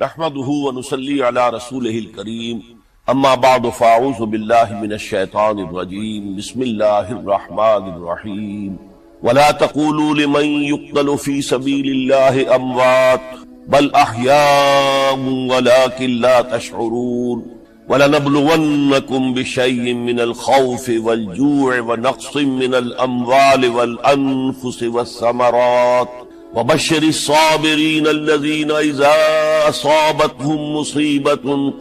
نحمده ونصلي على رسوله الكريم اما بعد فاعوذ بالله من الشيطان الرجيم بسم الله الرحمن الرحيم ولا تقولوا لمن يقتل في سبيل الله اموات بل احياء ولكن لا تشعرون ولنبلونكم بشيء من الخوف والجوع ونقص من الاموال والانفس والثمرات وبشر الصابرين الذين إذا أصابتهم مصيبة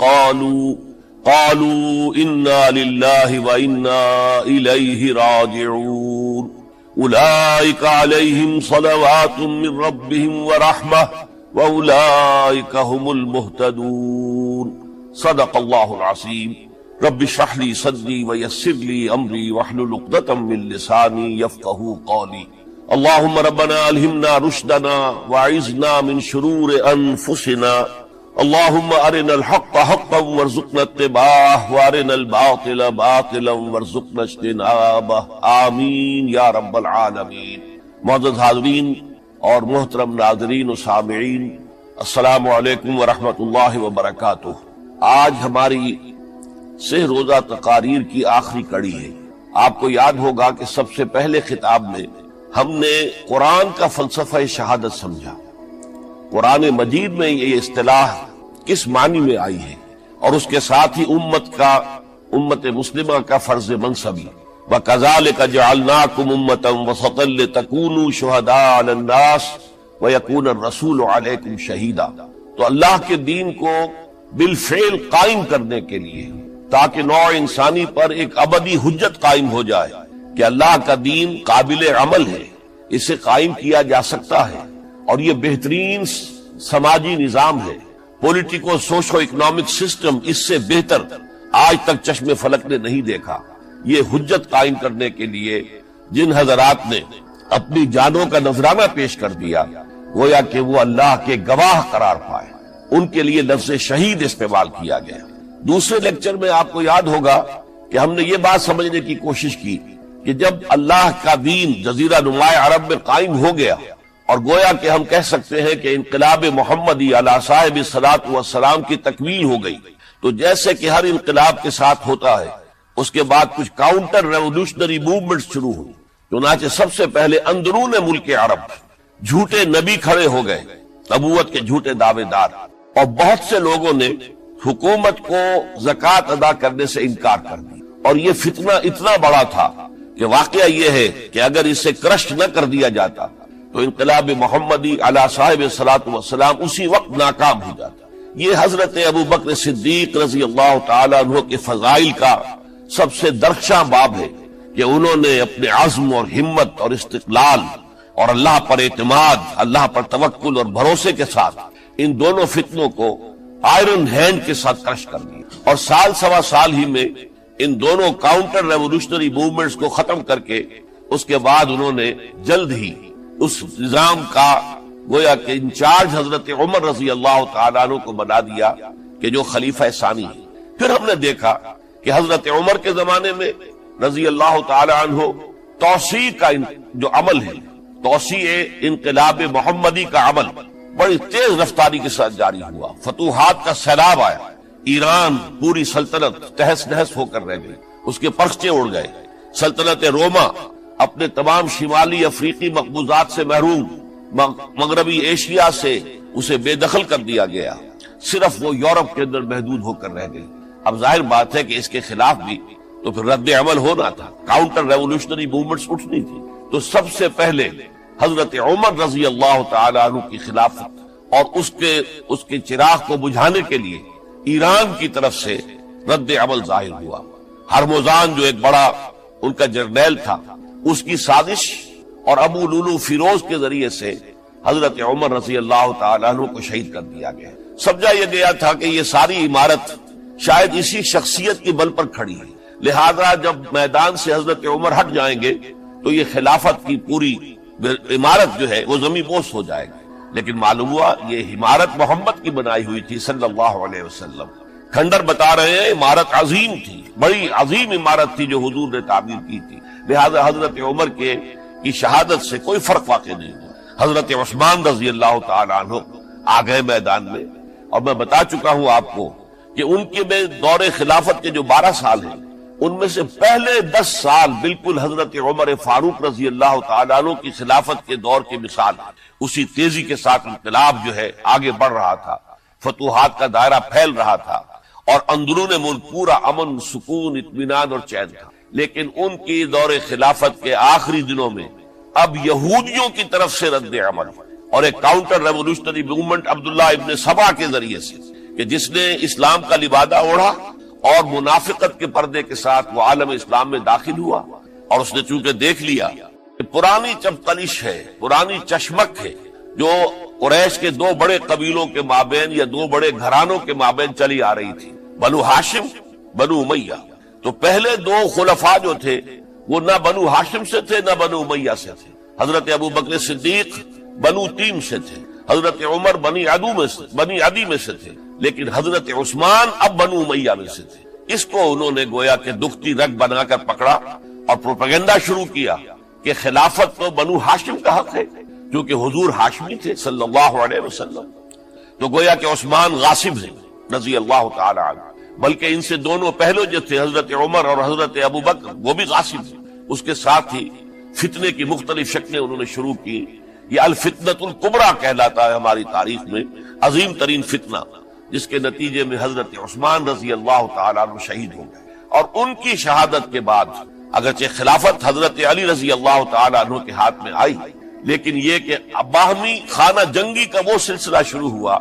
قالوا إنا لله وإنا إليه راجعون أولئك عليهم صلوات من ربهم ورحمة وأولئك هم المهتدون صدق الله العظيم رب اشرح لي صدري ويسر لي أمري واحلل عقدة من لساني يفقهوا قولي اللهم ربنا الہمنا رشدنا واعذنا من شرور انفسنا اللهم ارنا الحق حقا وارزقنا اتباعه وارنا الباطل باطلا وارزقنا اجتنابه آمین یا رب العالمین۔ معزز حاضرین اور محترم ناظرین و سامعین، السلام علیکم ورحمۃ اللہ وبرکاتہ۔ آج ہماری سہ روزہ تقاریر کی آخری کڑی ہے۔ آپ کو یاد ہوگا کہ سب سے پہلے خطاب میں ہم نے قرآن کا فلسفہ شہادت سمجھا، قرآن مجید میں یہ اصطلاح کس معنی میں آئی ہے، اور اس کے ساتھ ہی امت مسلمہ کا فرض منصبی وَكَذَلِكَ جَعَلْنَاكُمْ أُمَّةً وَسَطًا لِتَكُونُوا شُهَدَاءَ عَلَى النَّاسِ وَيَكُونَ الرَّسُولُ عَلَيْكُمْ شَهِيدًا، تو اللہ کے دین کو بالفعل قائم کرنے کے لیے، تاکہ نوع انسانی پر ایک ابدی حجت قائم ہو جائے کہ اللہ کا دین قابل عمل ہے، اسے قائم کیا جا سکتا ہے، اور یہ بہترین سماجی نظام ہے، پولیٹیکو سوشو اکنامک سسٹم اس سے بہتر آج تک چشم فلک نے نہیں دیکھا۔ یہ حجت قائم کرنے کے لیے جن حضرات نے اپنی جانوں کا نذرانہ پیش کر دیا، گویا کہ وہ اللہ کے گواہ قرار پائے، ان کے لیے لفظ شہید استعمال کیا گیا۔ دوسرے لیکچر میں آپ کو یاد ہوگا کہ ہم نے یہ بات سمجھنے کی کوشش کی کہ جب اللہ کا دین جزیرہ نماء عرب میں قائم ہو گیا، اور گویا کہ ہم کہہ سکتے ہیں کہ انقلاب محمدی علی صاحب الصلاۃ والسلام کی تکمیل ہو گئی، تو جیسے کہ ہر انقلاب کے ساتھ ہوتا ہے، اس کے بعد کچھ کاؤنٹر ریولوشنری موومنٹ شروع ہوئی۔ چنانچہ سب سے پہلے اندرون ملک عرب جھوٹے نبی کھڑے ہو گئے، نبوت کے جھوٹے دعوے دار، اور بہت سے لوگوں نے حکومت کو زکوٰۃ ادا کرنے سے انکار کر دیا، اور یہ فتنہ اتنا بڑا تھا کہ واقعہ یہ ہے کہ اگر اسے کرش نہ کر دیا جاتا تو انقلاب محمدی علی صاحب الصلاۃ والسلام اسی وقت ناکام ہو جاتا۔ یہ حضرت ابو بکر صدیق رضی اللہ تعالی عنہ کے فضائل کا سب سے درخشاں باب ہے کہ انہوں نے اپنے عزم اور ہمت اور استقلال اور اللہ پر اعتماد، اللہ پر توکل اور بھروسے کے ساتھ ان دونوں فتنوں کو آئرن ہینڈ کے ساتھ کرش کر دیا، اور سال سوا سال ہی میں ان دونوں کاؤنٹر ریولوشنری موومنٹس کو ختم کر کے اس کے بعد انہوں نے جلد ہی اس نظام کا گویا کہ انچارج حضرت عمر رضی اللہ تعالیٰ عنہ کو بنا دیا کہ جو خلیفہ ثانی ہے۔ پھر ہم نے دیکھا کہ حضرت عمر کے زمانے میں رضی اللہ تعالیٰ عنہ توسیع کا جو عمل ہے، توسیع انقلاب محمدی کا عمل بڑی تیز رفتاری کے ساتھ جاری ہوا، فتوحات کا سیلاب آیا، ایران پوری سلطنت تہس نہس ہو کر رہ گئی، اس کے پرچے اڑ گئے، سلطنت روما اپنے تمام شمالی افریقی مقبوضات سے محروم، مغربی ایشیا سے اسے بے دخل کر دیا گیا، صرف وہ یورپ کے اندر محدود ہو کر رہ گئی۔ اب ظاہر بات ہے کہ اس کے خلاف بھی تو پھر رد عمل ہونا تھا، کاؤنٹر ریولوشنری موومنٹس اٹھنی تھی، تو سب سے پہلے حضرت عمر رضی اللہ تعالی عنہ کی خلافت اور اس کے چراغ کو بجھانے کے لیے ایران کی طرف سے رد عمل ظاہر ہوا۔ ہرموزان جو ایک بڑا ان کا جرنیل تھا، اس کی سازش اور ابو لولو فیروز کے ذریعے سے حضرت عمر رضی اللہ تعالیٰ عنہ کو شہید کر دیا گیا۔ سمجھا یہ گیا تھا کہ یہ ساری عمارت شاید اسی شخصیت کی بل پر کھڑی ہے، لہذا جب میدان سے حضرت عمر ہٹ جائیں گے تو یہ خلافت کی پوری عمارت جو ہے وہ زمین بوس ہو جائے گی۔ لیکن معلوم ہوا یہ عمارت محمد کی بنائی ہوئی تھی صلی اللہ علیہ وسلم۔ کھنڈر بتا رہے ہیں عمارت عظیم تھی، بڑی عظیم عمارت تھی جو حضور نے تعمیر کی تھی، لہذا حضرت عمر کی شہادت سے کوئی فرق واقع نہیں ہوا۔ حضرت عثمان رضی اللہ تعالی عنہ آ گئے میدان میں، اور میں بتا چکا ہوں آپ کو کہ ان کے میں دور خلافت کے جو 12 سال ہیں ان میں سے پہلے 10 سال بالکل حضرت عمر فاروق رضی اللہ تعالیٰ عنہ کی خلافت کے دور کی مثال ہے. اسی تیزی کے ساتھ انقلاب جو ہے آگے بڑھ رہا تھا، فتوحات کا دائرہ پھیل رہا تھا، اور اندرون ملک پورا امن، سکون، اطمینان اور چین تھا. لیکن ان کی دور خلافت کے آخری دنوں میں اب یہودیوں کی طرف سے رد عمل اور ایک کاؤنٹر ریولوشنری موومنٹ عبداللہ ابن سبا کے ذریعے سے، کہ جس نے اسلام کا لبادہ اوڑھا اور منافقت کے پردے کے ساتھ وہ عالم اسلام میں داخل ہوا. اور اس نے چونکہ دیکھ لیا کہ پرانی چپقلش ہے، پرانی چشمک ہے جو قریش کے 2 بڑے قبیلوں کے مابین یا 2 بڑے گھرانوں کے مابین چلی آ رہی تھی، بنو ہاشم، بنو امیہ. تو پہلے 2 خلفاء جو تھے وہ نہ بنو ہاشم سے تھے نہ بنو امیہ سے تھے. حضرت ابو بکر صدیق بنو تیم سے تھے، حضرت عمر بنی عدی میں سے تھے، لیکن حضرت عثمان اب بنو امیہ میں سے تھے. اس کو انہوں نے گویا کہ دکھتی رگ بنا کر پکڑا اور پروپیگنڈا شروع کیا کہ خلافت تو بنو ہاشم کا حق ہے، کیونکہ حضور ہاشمی تھے صلی اللہ علیہ وسلم. تو گویا کہ عثمان غاصب ہیں رضی اللہ تعالی عنہ، بلکہ ان سے دونوں پہلو جو تھے حضرت عمر اور حضرت ابو بکر وہ بھی غاصب ہیں. اس کے ساتھ ہی فتنے کی مختلف شکلیں انہوں نے شروع کی. یہ الفتنۃ الکبریٰ کہلاتا ہے ہماری تاریخ میں، عظیم ترین فتنہ، جس کے نتیجے میں حضرت عثمان رضی اللہ تعالیٰ عنہ شہید ہو گئے. اور ان کی شہادت کے بعد اگرچہ خلافت حضرت علی رضی اللہ تعالیٰ عنہ کے ہاتھ میں آئی، لیکن یہ کہ باہمی خانہ جنگی کا وہ سلسلہ شروع ہوا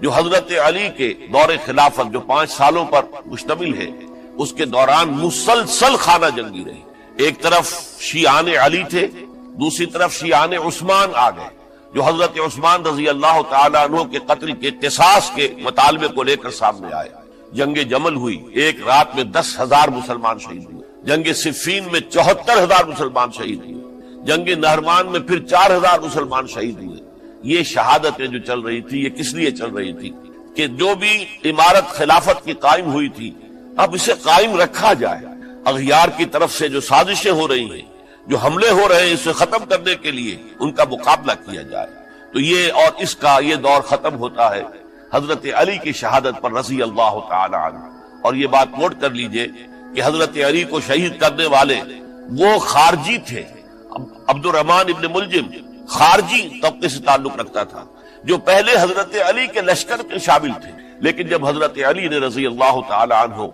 جو حضرت علی کے دور خلافت جو 5 سالوں پر مشتمل ہے اس کے دوران مسلسل خانہ جنگی رہی. ایک طرف شیعان علی تھے، دوسری طرف شیعان عثمان آ گئے جو حضرت عثمان رضی اللہ تعالیٰ عنہ کے قتل کے قصاص کے مطالبے کو لے کر سامنے آئے. جنگ جمل ہوئی، ایک رات میں 10,000 مسلمان شہید ہوئے. جنگ صفین میں 74,000 مسلمان شہید ہوئے. جنگ نہروان میں پھر 4,000 مسلمان شہید ہوئے. یہ شہادتیں جو چل رہی تھی یہ کس لیے چل رہی تھی کہ جو بھی عمارت خلافت کی قائم ہوئی تھی اب اسے قائم رکھا جائے. اغیار کی طرف سے جو سازشیں ہو رہی ہیں، جو حملے ہو رہے ہیں، اسے ختم کرنے کے لیے ان کا مقابلہ کیا جائے. تو یہ اور اس کا یہ دور ختم ہوتا ہے حضرت علی کی شہادت پر رضی اللہ تعالی عنہ. اور یہ بات نوٹ کر لیجئے کہ حضرت علی کو شہید کرنے والے وہ خارجی تھے. عبد الرحمن ابن ملجم خارجی طبقے سے تعلق رکھتا تھا جو پہلے حضرت علی کے لشکر میں شامل تھے، لیکن جب حضرت علی نے رضی اللہ تعالی عنہ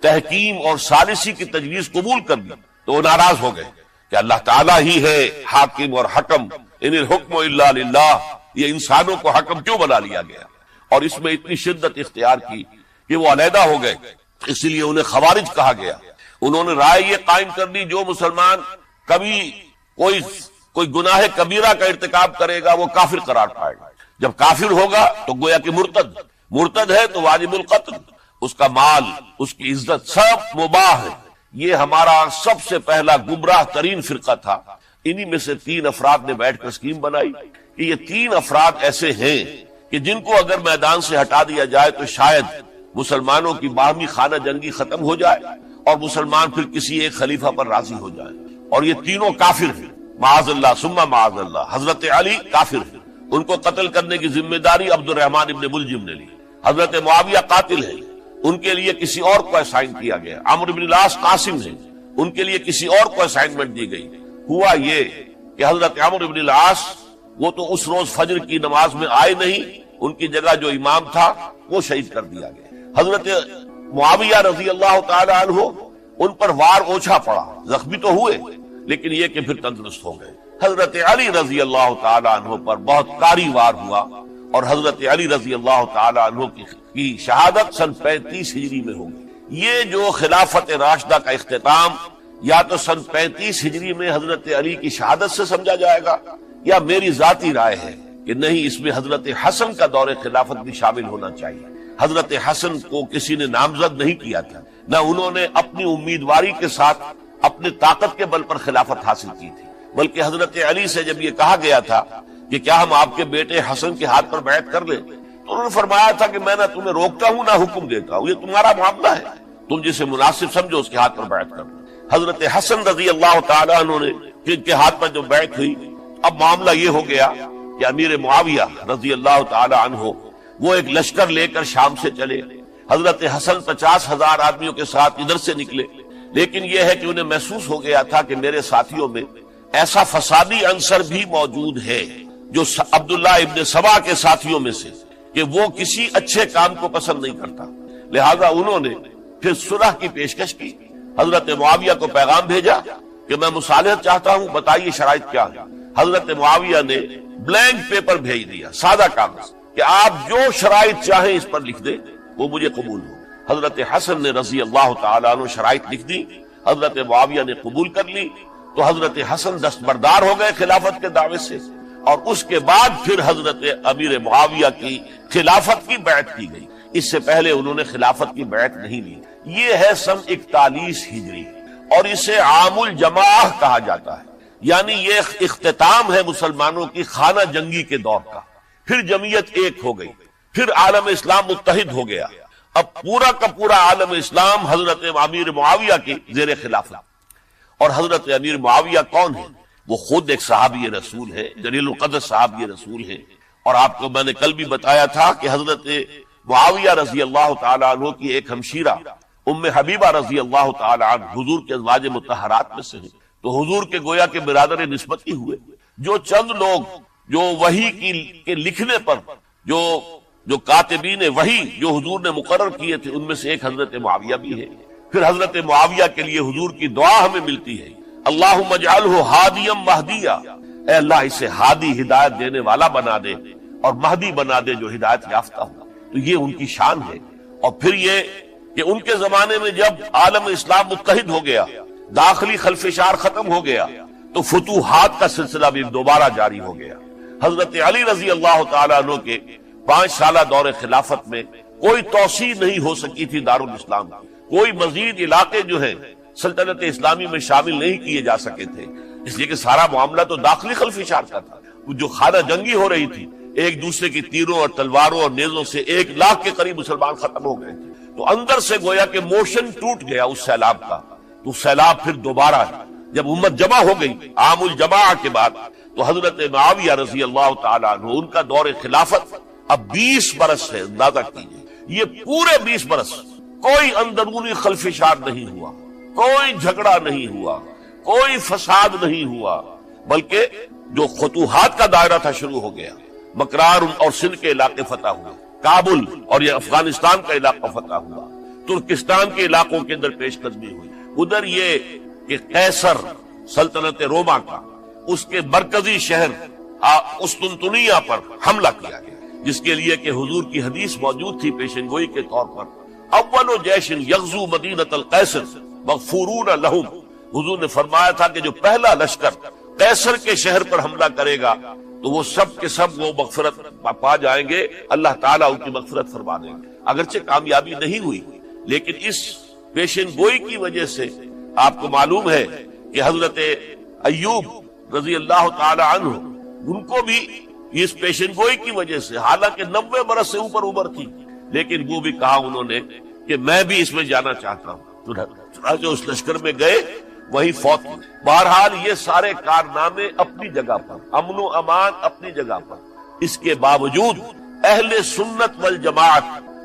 تحکیم اور ثالثی کی تجویز قبول کر دی تو وہ ناراض ہو گئے کہ اللہ تعالیٰ ہی ہے حاکم اور حکم، ان الحکم الا للہ. یہ انسانوں کو حکم کیوں بنا لیا گیا؟ اور اس میں اتنی شدت اختیار کی کہ وہ علیحدہ ہو گئے. اسی لیے انہیں خوارج کہا گیا. انہوں نے رائے یہ قائم کر دی جو مسلمان کبھی کوئی گناہ کبیرہ کا ارتکاب کرے گا وہ کافر قرار پائے گا. جب کافر ہوگا تو گویا کہ مرتد ہے تو واجب القتل، اس کا مال، اس کی عزت سب مباح ہے. یہ ہمارا سب سے پہلا گمراہ ترین فرقہ تھا. انہی میں سے 3 افراد نے بیٹھ کر اسکیم بنائی کہ یہ 3 افراد ایسے ہیں کہ جن کو اگر میدان سے ہٹا دیا جائے تو شاید مسلمانوں کی باہمی خانہ جنگی ختم ہو جائے اور مسلمان پھر کسی ایک خلیفہ پر راضی ہو جائے. اور یہ تینوں کافر ہیں، معاذ اللہ ثم معاذ اللہ. حضرت علی کافر ہیں، ان کو قتل کرنے کی ذمہ داری عبد الرحمن ابن ملجم نے لی. حضرت معاویہ قاتل ہیں، ان کے لیے کسی اور کو اسائن کیا گیا. عمرو بن العاص قاسم ہیں، ان کے لیے کسی اور کو اسائنمنٹ دی گئی. ہوا یہ کہ حضرت عمرو بن العاص وہ تو اس روز فجر کی نماز میں آئے نہیں، ان کی جگہ جو امام تھا وہ شہید کر دیا گیا. حضرت معاویہ رضی اللہ تعالی عنہ ان پر وار اوچھا پڑا، زخمی تو ہوئے لیکن یہ کہ پھر تندرست ہو گئے. حضرت علی رضی اللہ تعالی عنہ پر بہت کاری وار ہوا اور حضرت علی رضی اللہ تعالی عنہ کی شہادت سن 35 ہجری میں ہوگی. یہ جو خلافت راشدہ کا اختتام یا تو سن 35 ہجری میں حضرت علی کی شہادت سے سمجھا جائے گا، یا میری ذاتی رائے ہے کہ نہیں، اس میں حضرت حسن کا دور خلافت بھی شامل ہونا چاہیے. حضرت حسن کو کسی نے نامزد نہیں کیا تھا، نہ انہوں نے اپنی امیدواری کے ساتھ اپنی طاقت کے بل پر خلافت حاصل کی تھی، بلکہ حضرت علی سے جب یہ کہا گیا تھا کہ کیا ہم آپ کے بیٹے حسن کے ہاتھ پر بیعت کر لیں، تو انہوں نے فرمایا تھا کہ میں نہ تمہیں روکتا ہوں نہ حکم دیتا ہوں، یہ تمہارا معاملہ ہے، تم جسے مناسب سمجھو اس کے ہاتھ پر بیعت کر لو. حضرت حسن رضی اللہ تعالیٰ عنہ نے جن کے ہاتھ پر جو بیعت ہوئی، اب معاملہ یہ ہو گیا کہ امیر معاویہ رضی اللہ تعالیٰ عنہ وہ ایک لشکر لے کر شام سے چلے. حضرت حسن 50,000 آدمیوں کے ساتھ ادھر سے نکلے، لیکن یہ ہے کہ انہیں محسوس ہو گیا تھا کہ میرے ساتھیوں میں ایسا فسادی عنصر بھی موجود ہے جو عبداللہ ابن سبا کے ساتھیوں میں سے، کہ وہ کسی اچھے کام کو پسند نہیں کرتا. لہذا انہوں نے پھر صلح کی پیشکش کی. حضرت معاویہ کو پیغام بھیجا کہ میں مصالحت چاہتا ہوں، بتائیے شرائط کیا ہے. حضرت معاویہ نے بلینک پیپر بھیج دیا، سادہ کاغذ، کہ آپ جو شرائط چاہیں اس پر لکھ دیں، وہ مجھے قبول ہو. حضرت حسن نے رضی اللہ تعالیٰ عنہ شرائط لکھ دی، حضرت معاویہ نے قبول کر لی. تو حضرت حسن دستبردار ہو گئے خلافت کے دعوے سے، اور اس کے بعد پھر حضرت امیر معاویہ کی خلافت کی بیعت کی گئی. اس سے پہلے انہوں نے خلافت کی بیعت نہیں لی. یہ ہے سن 41 ہجری، اور اسے عام الجماع کہا جاتا ہے. یعنی یہ اختتام ہے مسلمانوں کی خانہ جنگی کے دور کا. پھر جمعیت ایک ہو گئی، پھر عالم اسلام متحد ہو گیا. اب پورا کا پورا عالم اسلام حضرت امیر معاویہ کی زیر خلافت. اور حضرت امیر معاویہ کون ہے؟ وہ خود ایک صحابی رسول ہے، جلیل القدر صحابی رسول ہے. اور آپ کو میں نے کل بھی بتایا تھا کہ حضرت معاویہ رضی اللہ تعالیٰ عنہ کی ایک ہمشیرہ ام حبیبہ رضی اللہ تعالیٰ عنہ حضور کے ازواج مطہرات میں سے ہیں. تو حضور کے گویا کے برادر نسبت ہی ہوئے. جو چند لوگ جو وحی کے لکھنے پر جو کاتبین وحی جو حضور نے مقرر کیے تھے، ان میں سے ایک حضرت معاویہ بھی ہے. پھر حضرت معاویہ کے لیے حضور کی دعا ہمیں ملتی ہے، اللہم اجعلہ ہادیا مہدیا، اے اللہ اسے ہادی ہدایت دینے والا بنا دے اور مہدی بنا دے جو ہدایت یافتہ ہو. تو یہ ان کی شان ہے. اور پھر یہ کہ ان کے زمانے میں جب عالم اسلام متحد ہو گیا، داخلی خلفشار ختم ہو گیا، تو فتوحات کا سلسلہ بھی دوبارہ جاری ہو گیا. حضرت علی رضی اللہ تعالیٰ عنہ کے 5 سالہ دور خلافت میں کوئی توسیع نہیں ہو سکی تھی دارالاسلام. کوئی مزید علاقے جو ہیں سلطنت اسلامی میں شامل نہیں کیے جا سکے تھے، اس لیے کہ سارا معاملہ تو داخلی خلفشار کا تھا. جو خانہ جنگی ہو رہی تھی، ایک دوسرے کی تیروں اور تلواروں اور نیزوں سے 1 لاکھ کے قریب مسلمان ختم ہو گئے تھے. تو اندر سے گویا کہ موشن ٹوٹ گیا اس سیلاب کا. تو سیلاب پھر دوبارہ جب امت جمع ہو گئی عام الجماع کے بعد، تو حضرت معاویہ رضی اللہ تعالیٰ عنہ ان کا دور خلافت اب 20 برس ہے. اندازہ کیجیے، یہ پورے 20 برس کوئی اندرونی خلفشار نہیں ہوا، کوئی جھگڑا نہیں ہوا، کوئی فساد نہیں ہوا، بلکہ جو فتوحات کا دائرہ تھا شروع ہو گیا. مکران اور سندھ کے علاقے فتح ہوئے، کابل اور یہ افغانستان کا علاقہ فتح ہوا، ترکستان کے علاقوں کے اندر پیش قدمی ہوئی. ادھر یہ کہ قیصر سلطنت روما کا اس کے مرکزی شہر قسطنطنیہ پر حملہ کیا گیا، جس کے لیے کہ حضور کی حدیث موجود تھی پیشن گوئی کے طور پر، اول جیش یغزو مدینۃ القیصر مغفورون لہم. حضور نے فرمایا تھا کہ جو پہلا لشکر قیصر کے شہر پر حملہ کرے گا تو وہ سب کے سب وہ مغفرت پا جائیں گے، اللہ تعالیٰ ان کی مغفرت فرما دیں گے. اگرچہ کامیابی نہیں ہوئی، لیکن اس پیشن گوئی کی وجہ سے آپ کو معلوم ہے کہ حضرت ایوب رضی اللہ تعالی عنہ ان کو بھی اس پیشن گوئی کی وجہ سے، حالانکہ 90 برس سے اوپر عمر تھی، لیکن وہ بھی کہا انہوں نے کہ میں بھی اس میں جانا چاہتا ہوں. چنانچہ اس لشکر میں گئے، وہی فوت ہوئے. بہرحال یہ سارے کارنامے اپنی جگہ پر، امن و امان اپنی جگہ پر. اس کے باوجود اہل سنت والجماعت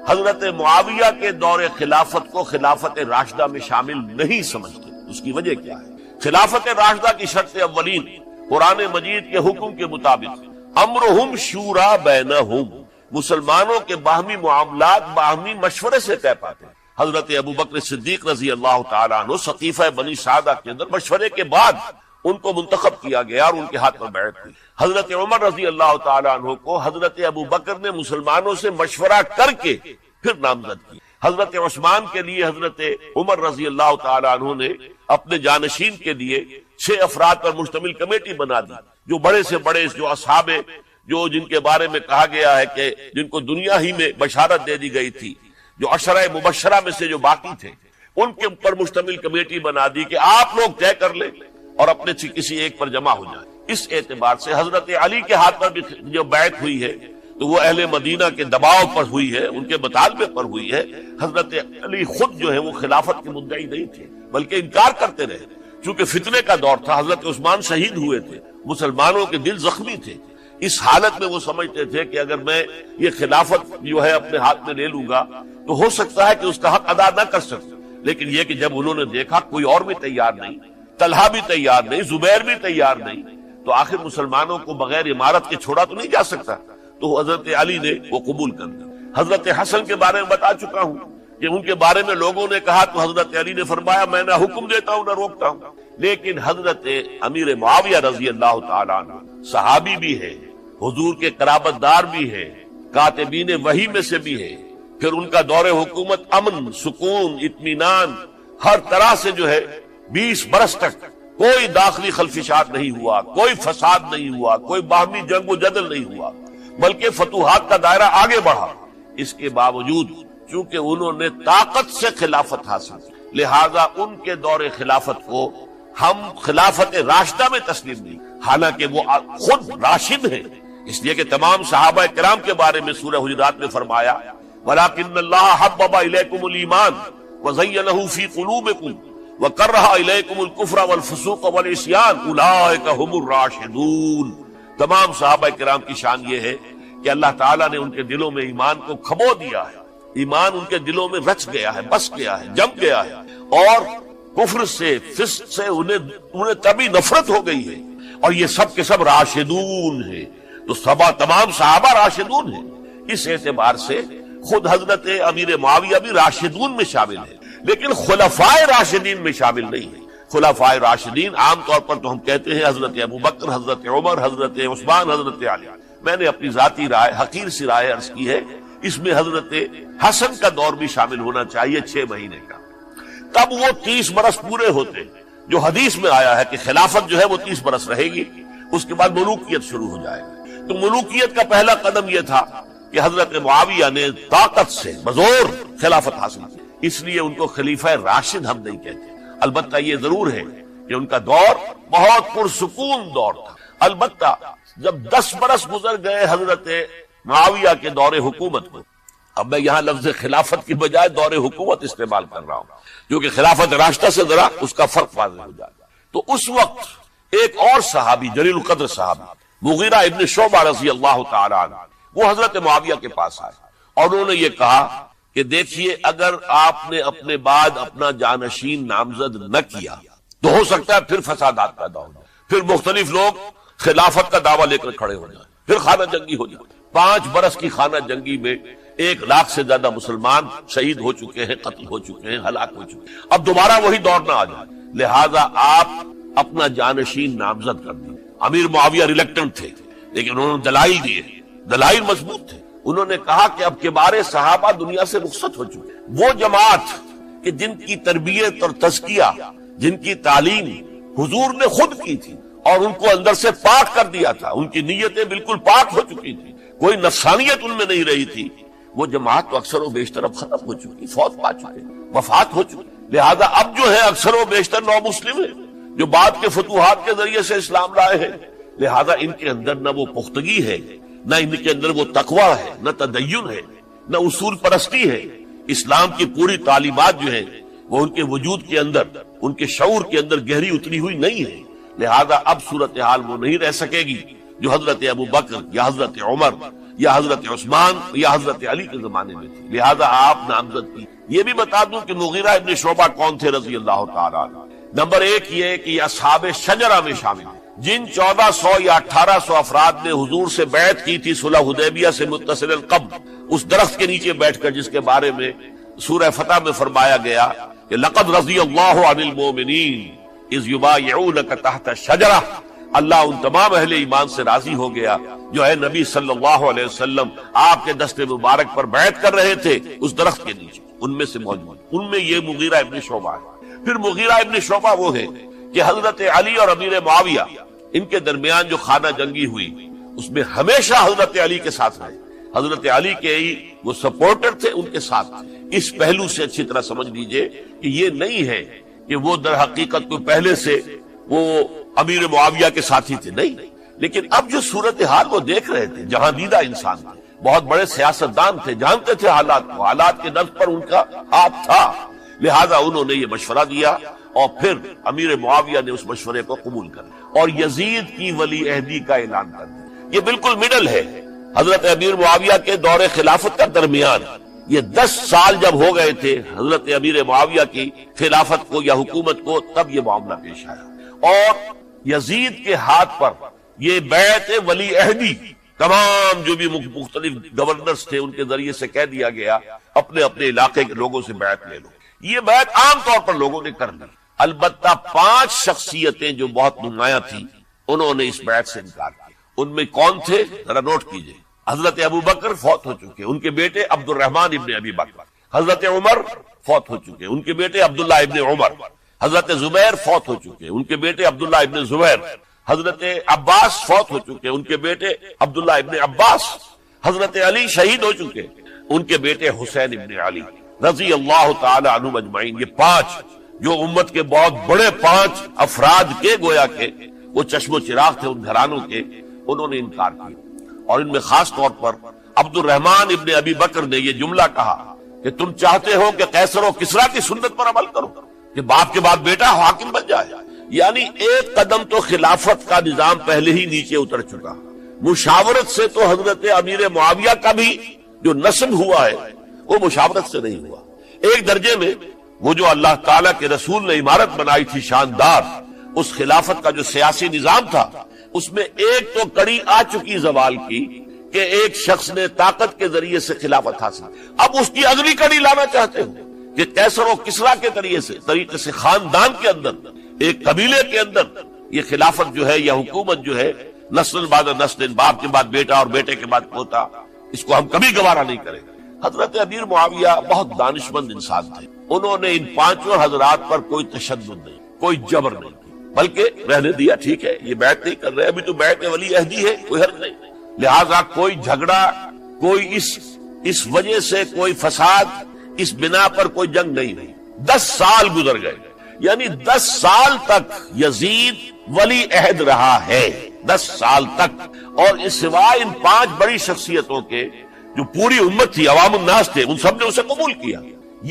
حضرت معاویہ کے دور خلافت کو خلافت راشدہ میں شامل نہیں سمجھتے. اس کی وجہ کیا ہے؟ خلافت راشدہ کی شرط اولین قرآن مجید کے حکم کے مطابق امرہم شورا بینہم، مسلمانوں کے باہمی معاملات باہمی مشورے سے طے پاتے ہیں. حضرت ابوبکر صدیق رضی اللہ تعالیٰ عنہ سقیفہ بنی سعدہ کے اندر مشورے کے بعد ان کو منتخب کیا گیا اور ان کے ہاتھ پر بیعت ہوئی. حضرت عمر رضی اللہ تعالیٰ عنہ کو حضرت ابوبکر نے مسلمانوں سے مشورہ کر کے پھر نامزد کیا. حضرت عثمان کے لیے حضرت عمر رضی اللہ تعالیٰ عنہ نے اپنے جانشین کے لیے 6 افراد پر مشتمل کمیٹی بنا دی، جو بڑے سے بڑے جو اصحاب جو جن کے بارے میں کہا گیا ہے کہ جن کو دنیا ہی میں بشارت دے دی گئی تھی، جو عشرہ مبشرہ میں سے جو باقی تھے، ان کے اوپر مشتمل کمیٹی بنا دی کہ آپ لوگ طے کر لیں اور اپنے کسی ایک پر جمع ہو جائیں. اس اعتبار سے حضرت علی کے ہاتھ پر بھی جو بیعت ہوئی ہے تو وہ اہل مدینہ کے دباؤ پر ہوئی ہے، ان کے مطالبے پر ہوئی ہے. حضرت علی خود جو ہے وہ خلافت کے مدعی نہیں تھے، بلکہ انکار کرتے رہے. چونکہ فتنے کا دور تھا، حضرت عثمان شہید ہوئے تھے، مسلمانوں کے دل زخمی تھے، اس حالت میں وہ سمجھتے تھے کہ اگر میں یہ خلافت جو ہے اپنے ہاتھ میں لے لوں گا تو ہو سکتا ہے کہ اس کا حق ادا نہ کر سکوں، لیکن یہ کہ جب انہوں نے دیکھا کوئی اور بھی تیار نہیں، طلحہ بھی تیار نہیں، زبیر بھی تیار نہیں، تو آخر مسلمانوں کو بغیر امارت کے چھوڑا تو نہیں جا سکتا، تو حضرت علی نے وہ قبول کر دیا۔ حضرت حسن کے بارے میں بتا چکا ہوں کہ ان کے بارے میں لوگوں نے کہا تو حضرت علی نے فرمایا میں نہ حکم دیتا ہوں نہ روکتا ہوں، لیکن حضرت امیر معاویہ رضی اللہ تعالیٰ عنہ صحابی بھی ہے، حضور کے قرابت دار بھی ہے، کاتبین وحی میں سے بھی ہے، پھر ان کا دور حکومت امن، سکون، اطمینان ہر طرح سے جو ہے 20 برس تک کوئی داخلی خلفشات نہیں ہوا، کوئی فساد نہیں ہوا، کوئی باہمی جنگ و جدل نہیں ہوا، بلکہ فتوحات کا دائرہ آگے بڑھا۔ اس کے باوجود چونکہ انہوں نے طاقت سے خلافت حاصل کی، لہذا ان کے دور خلافت کو ہم خلافت راشدہ میں تسلیم نہیں، حالانکہ وہ خود راشد ہیں، اس لیے کہ تمام صحابہ کرام کے بارے میں سورہ حجرات میں فرمایا وَلَكِنَّ اللَّهَ حَبَّبَ إِلَيْكُمُ الْإِيمَانَ وَزَيَّنَهُ فِي قُلُوبِكُمْ وَكَرَّهَ إِلَيْكُمُ الْكُفْرَ وَالْفُسُوقَ وَالْعِصْيَانَ أُولَٰئِكَ هُمُ الرَّاشِدُونَ۔ تمام صحابہ کرام کی شان یہ ہے کہ اللہ تعالیٰ نے ان کے دلوں میں ایمان کو کھبو دیا ہے، ایمان ان کے دلوں میں رچ گیا ہے، بس گیا ہے، جم گیا ہے، اور کفر سے، فسق سے انہیں تبھی نفرت ہو گئی ہے، اور یہ سب کے سب راشدون ہیں، تو تمام صحابہ راشدون ہیں۔ اس اعتبار سے خود حضرت امیر معاویہ بھی راشدون میں شامل ہے، لیکن خلفائے راشدین میں شامل نہیں ہے۔ خلفائے راشدین عام طور پر تو ہم کہتے ہیں حضرت ابوبکر، حضرت عمر، حضرت عثمان، حضرت علی۔ میں نے اپنی ذاتی رائے، حقیر سی رائے عرض کی ہے، اس میں حضرت حسن کا دور بھی شامل ہونا چاہیے 6 مہینے کا، تب وہ 30 برس پورے ہوتے، جو حدیث میں آیا ہے کہ خلافت جو ہے وہ 30 برس رہے گی، اس کے بعد ملوکیت شروع ہو جائے گی۔ تو ملوکیت کا پہلا قدم یہ تھا کہ حضرت معاویہ نے طاقت سے بزور خلافت حاصل کی، اس لیے ان کو خلیفہ راشد ہم نہیں کہتے۔ البتہ یہ ضرور ہے کہ ان کا دور بہت پرسکون دور تھا۔ البتہ جب 10 برس گزر گئے حضرت معاویہ کے دور حکومت کو، اب میں یہاں لفظ خلافت کی بجائے دور حکومت استعمال کر رہا ہوں کیونکہ خلافت راشدہ سے ذرا اس کا فرق واضح ہو جائے گا، تو اس وقت ایک اور صحابی، جلیل القدر صحابی مغیرہ ابن شعبہ رضی اللہ تعالی عنہ، وہ حضرت معاویہ کے پاس آئے اور انہوں نے یہ کہا کہ دیکھیے اگر آپ نے اپنے بعد اپنا جانشین نامزد نہ کیا تو ہو سکتا ہے پھر فسادات پیدا ہو جائے، پھر مختلف لوگ خلافت کا دعویٰ لے کر کھڑے ہو جائیں، پھر خانہ جنگی ہو جائے۔ 5 برس کی خانہ جنگی میں 1 لاکھ سے زیادہ مسلمان شہید ہو چکے ہیں، قتل ہو چکے ہیں، ہلاک ہو چکے ہیں، اب دوبارہ وہی دور نہ آ جائے، لہذا آپ اپنا جانشین نامزد کر دیں۔ امیر معاویہ ریلیکٹنٹ تھے، لیکن انہوں نے دلائل دیے، دلائل مضبوط تھے۔ انہوں نے کہا کہ اب کبار صحابہ دنیا سے رخصت ہو چکے، وہ جماعت کہ جن کی تربیت اور تزکیہ، جن کی تعلیم حضور نے خود کی تھی اور ان کو اندر سے پاک کر دیا تھا، ان کی نیتیں بالکل پاک ہو چکی تھی، کوئی نفسانیت ان میں نہیں رہی تھی، وہ جماعت تو اکثر و بیشتر اب ختم ہو چکی، فوت پا چکے، وفات ہو چکی، لہذا اب جو ہے اکثر و بیشتر نو مسلم ہیں جو بعد کے فتوحات کے ذریعے سے اسلام لائے ہیں، لہذا ان کے اندر نہ وہ پختگی ہے، نہ ان کے اندر وہ تقوی ہے، نہ تدین ہے، نہ اصول پرستی ہے۔ اسلام کی پوری تعلیمات جو ہیں وہ ان کے وجود کے اندر، ان کے شعور کے اندر گہری اتری ہوئی نہیں ہے، لہذا اب صورتحال وہ نہیں رہ سکے گی جو حضرت ابوبکر یا حضرت عمر یا حضرت عثمان یا حضرت علی کے زمانے میں تھی، لہذا آپ نامزد کی۔ یہ بھی بتا دوں کہ مغیرہ ابن شعبہ کون تھے رضی اللہ تعالی عنہ۔ نمبر 1 یہ کہ اصحاب شجرہ میں شامل ہیں، جن 1400 یا 1800 افراد نے حضور سے بیعت کی تھی صلح حدیبیہ سے متصل القبر، اس درخت کے نیچے بیٹھ کر جس کے بارے میں سورہ فتح میں فرمایا گیا کہ لقد رضی اللہ عن المؤمنین اذ یبایعونک تحت الشجرہ، اللہ ان تمام اہل ایمان سے راضی ہو گیا جو ہے نبی صلی اللہ علیہ وسلم آپ کے دست مبارک پر بیعت کر رہے تھے اس درخت کے نیچے، ان میں سے موجود، ان میں یہ مغیرہ ابن شعبہ ہے۔ پھر مغیرہ ابن شعبہ وہ ہے کہ حضرت علی اور امیر معاویہ ان کے درمیان جو خانہ جنگی ہوئی اس میں ہمیشہ حضرت علی کے ساتھ رہے، حضرت علی کے ہی وہ سپورٹر تھے، ان کے ساتھ تھے۔ اس پہلو سے اچھی طرح سمجھ لیجئے کہ یہ نہیں ہے کہ وہ در حقیقت کو پہلے سے وہ امیر معاویہ کے ساتھی تھے، نہیں، لیکن اب جو صورتحال وہ دیکھ رہے تھے، جہاں دیدہ انسان تھے، بہت بڑے سیاستدان تھے، جانتے تھے حالات کو، حالات کے نفس پر ان کا ہاتھ تھا، لہذا انہوں نے یہ مشورہ دیا اور پھر امیر معاویہ نے اس مشورے کو قبول کر اور یزید کی ولی عہدی کا اعلان کر دیا۔ یہ بالکل مڈل ہے حضرت امیر معاویہ کے دور خلافت کا درمیان. یہ 10 سال جب ہو گئے تھے حضرت امیر معاویہ کی خلافت کو یا حکومت کو، تب یہ معاملہ پیش آیا. اور یزید کے ہاتھ پر یہ بیعت ولی عہدی تمام جو بھی مختلف گورنرز تھے ان کے ذریعے سے کہہ دیا گیا اپنے اپنے علاقے کے لوگوں سے بیعت لے لو. یہ بیعت عام طور پر لوگوں نے کر لی. البتہ 5 شخصیتیں جو بہت نمایاں تھیں انہوں نے اس بیعت سے انکار کیا. ان میں کون تھے ذرا نوٹ کیجئے. حضرت ابو بکر فوت ہو چکے، ان کے بیٹے عبد الرحمن ابن ابی بکر. حضرت عمر فوت ہو چکے، ان کے بیٹے عبداللہ ابن عمر. حضرت زبیر فوت ہو چکے، ان کے بیٹے عبداللہ ابن زبیر. حضرت عباس فوت ہو چکے، ان کے بیٹے عبداللہ ابن عباس. حضرت علی شہید ہو چکے، ان کے بیٹے حسین ابن علی رضی اللہ تعالی عنہم اجمعین. یہ 5 جو امت کے بہت بڑے 5 افراد کے گویا کے وہ چشم و چراغ تھے ان گھرانوں کے، انہوں نے انکار کیا. اور ان میں خاص طور پر عبد الرحمن ابن ابی بکر نے یہ جملہ کہا کہ تم چاہتے ہو کہ قیصر و کسریٰ کی سنت پر عمل کرو کہ باپ کے بعد بیٹا حاکم بن جائے. یعنی ایک قدم تو خلافت کا نظام پہلے ہی نیچے اتر چکا. مشاورت سے تو حضرت امیر معاویہ کا بھی جو نسب ہوا ہے وہ مشاورت سے نہیں ہوا. ایک درجے میں وہ جو اللہ تعالیٰ کے رسول نے عمارت بنائی تھی شاندار، اس خلافت کا جو سیاسی نظام تھا اس میں ایک تو کڑی آ چکی زوال کی کہ ایک شخص نے طاقت کے ذریعے سے خلافت حاصل. اب اس کی اگلی کڑی لانا چاہتے ہو کہ قیصر و کسریٰ کے طریقے سے خاندان کے اندر ایک قبیلے کے اندر یہ خلافت جو ہے یا حکومت جو ہے نسل بعد نسل، باپ کے بعد بیٹا اور بیٹے کے بعد پوتا، اس کو ہم کبھی گوارا نہیں کریں. حضرت امیر معاویہ بہت دانشمند انسان تھے. انہوں نے ان 5 حضرات پر کوئی تشدد نہیں، کوئی جبر نہیں، بلکہ رہنے دیا. ٹھیک ہے یہ بیعت نہیں کر رہے، ابھی تو بیعت ولی عہدی ہے، کوئی حرج نہیں. لہذا کوئی جھگڑا، کوئی اس وجہ سے کوئی فساد، اس بنا پر کوئی جنگ نہیں ہوئی. 10 سال گزر گئے، یعنی 10 سال تک یزید ولی عہد رہا ہے. 10 سال تک. اور اس سوائے ان 5 بڑی شخصیتوں کے جو پوری امت تھی، عوام الناس تھے، ان سب نے اسے قبول کیا.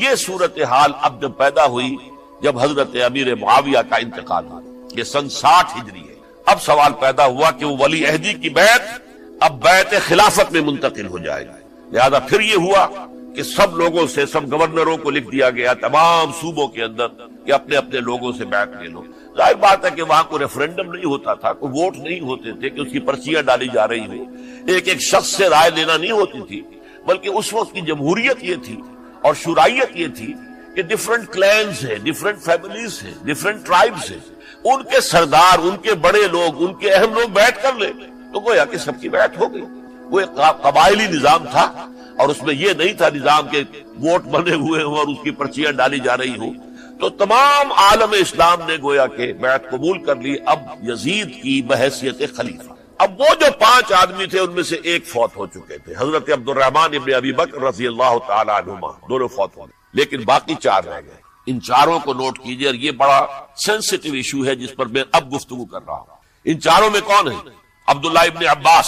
یہ صورتحال اب جب پیدا ہوئی جب حضرت امیر معاویہ کا انتقال ہوا، یہ سن 60 ہجری ہے. اب سوال پیدا ہوا کہ وہ ولی عہدی کی بیعت اب بیعت خلافت میں منتقل ہو جائے گا. لہذا پھر یہ ہوا کہ سب لوگوں سے، سب گورنروں کو لکھ دیا گیا تمام صوبوں کے اندر کہ اپنے اپنے لوگوں سے بیعت لے لو. ظاہر بات ہے کہ وہاں کوئی ریفرنڈم نہیں ہوتا تھا، کوئی ووٹ نہیں ہوتے تھے کہ اس کی پرچیاں ڈالی جا رہی ہوں، ایک ایک شخص سے رائے لینا نہیں ہوتی تھی، بلکہ اس وقت کی جمہوریت یہ تھی اور شورائیت یہ تھی کہ ڈفرنٹ کلینز ہیں، ڈفرنٹ فیملیز ہیں، ڈفرنٹ ٹرائبز ہیں، ان کے سردار، ان کے بڑے لوگ، ان کے اہم لوگ بیعت کر لیں تو گویا کہ سب کی بیعت ہو گئی. وہ ایک قبائلی نظام تھا اور اس میں یہ نہیں تھا نظام کے ووٹ بنے ہوئے ہوں اور اس کی پرچیاں ڈالی جا رہی ہوں. تو تمام عالم اسلام نے گویا کہ بیعت قبول کر لی اب یزید کی بحیثیت خلیفہ. اب وہ جو 5 آدمی تھے ان میں سے ایک فوت ہو چکے تھے، حضرت عبد الرحمن ابن ابی بکر رضی اللہ تعالی عنہما، دونوں فوت ہو گئے، لیکن باقی 4 رہ گئے. ان 4 کو نوٹ کیجئے، اور یہ بڑا سینسٹیو ایشو ہے جس پر میں اب گفتگو کر رہا ہوں. ان 4 میں کون ہیں؟ عبداللہ ابن عباس،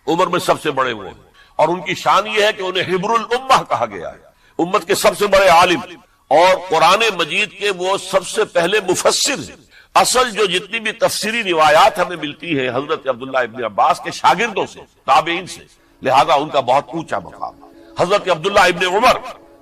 عمر میں سب سے بڑے وہ ہیں، اور ان کی شان یہ ہے کہ انہیں حبر الامہ کہا گیا ہے، امت کے سب سے بڑے عالم اور قرآن مجید کے وہ سب سے پہلے مفسر ہیں. اصل جو جتنی بھی تفسیری روایات ہمیں ملتی ہے حضرت عبداللہ ابن عباس کے شاگردوں سے، تابعین سے، لہذا ان کا بہت اونچا مقام. حضرت عبداللہ ابن عمر،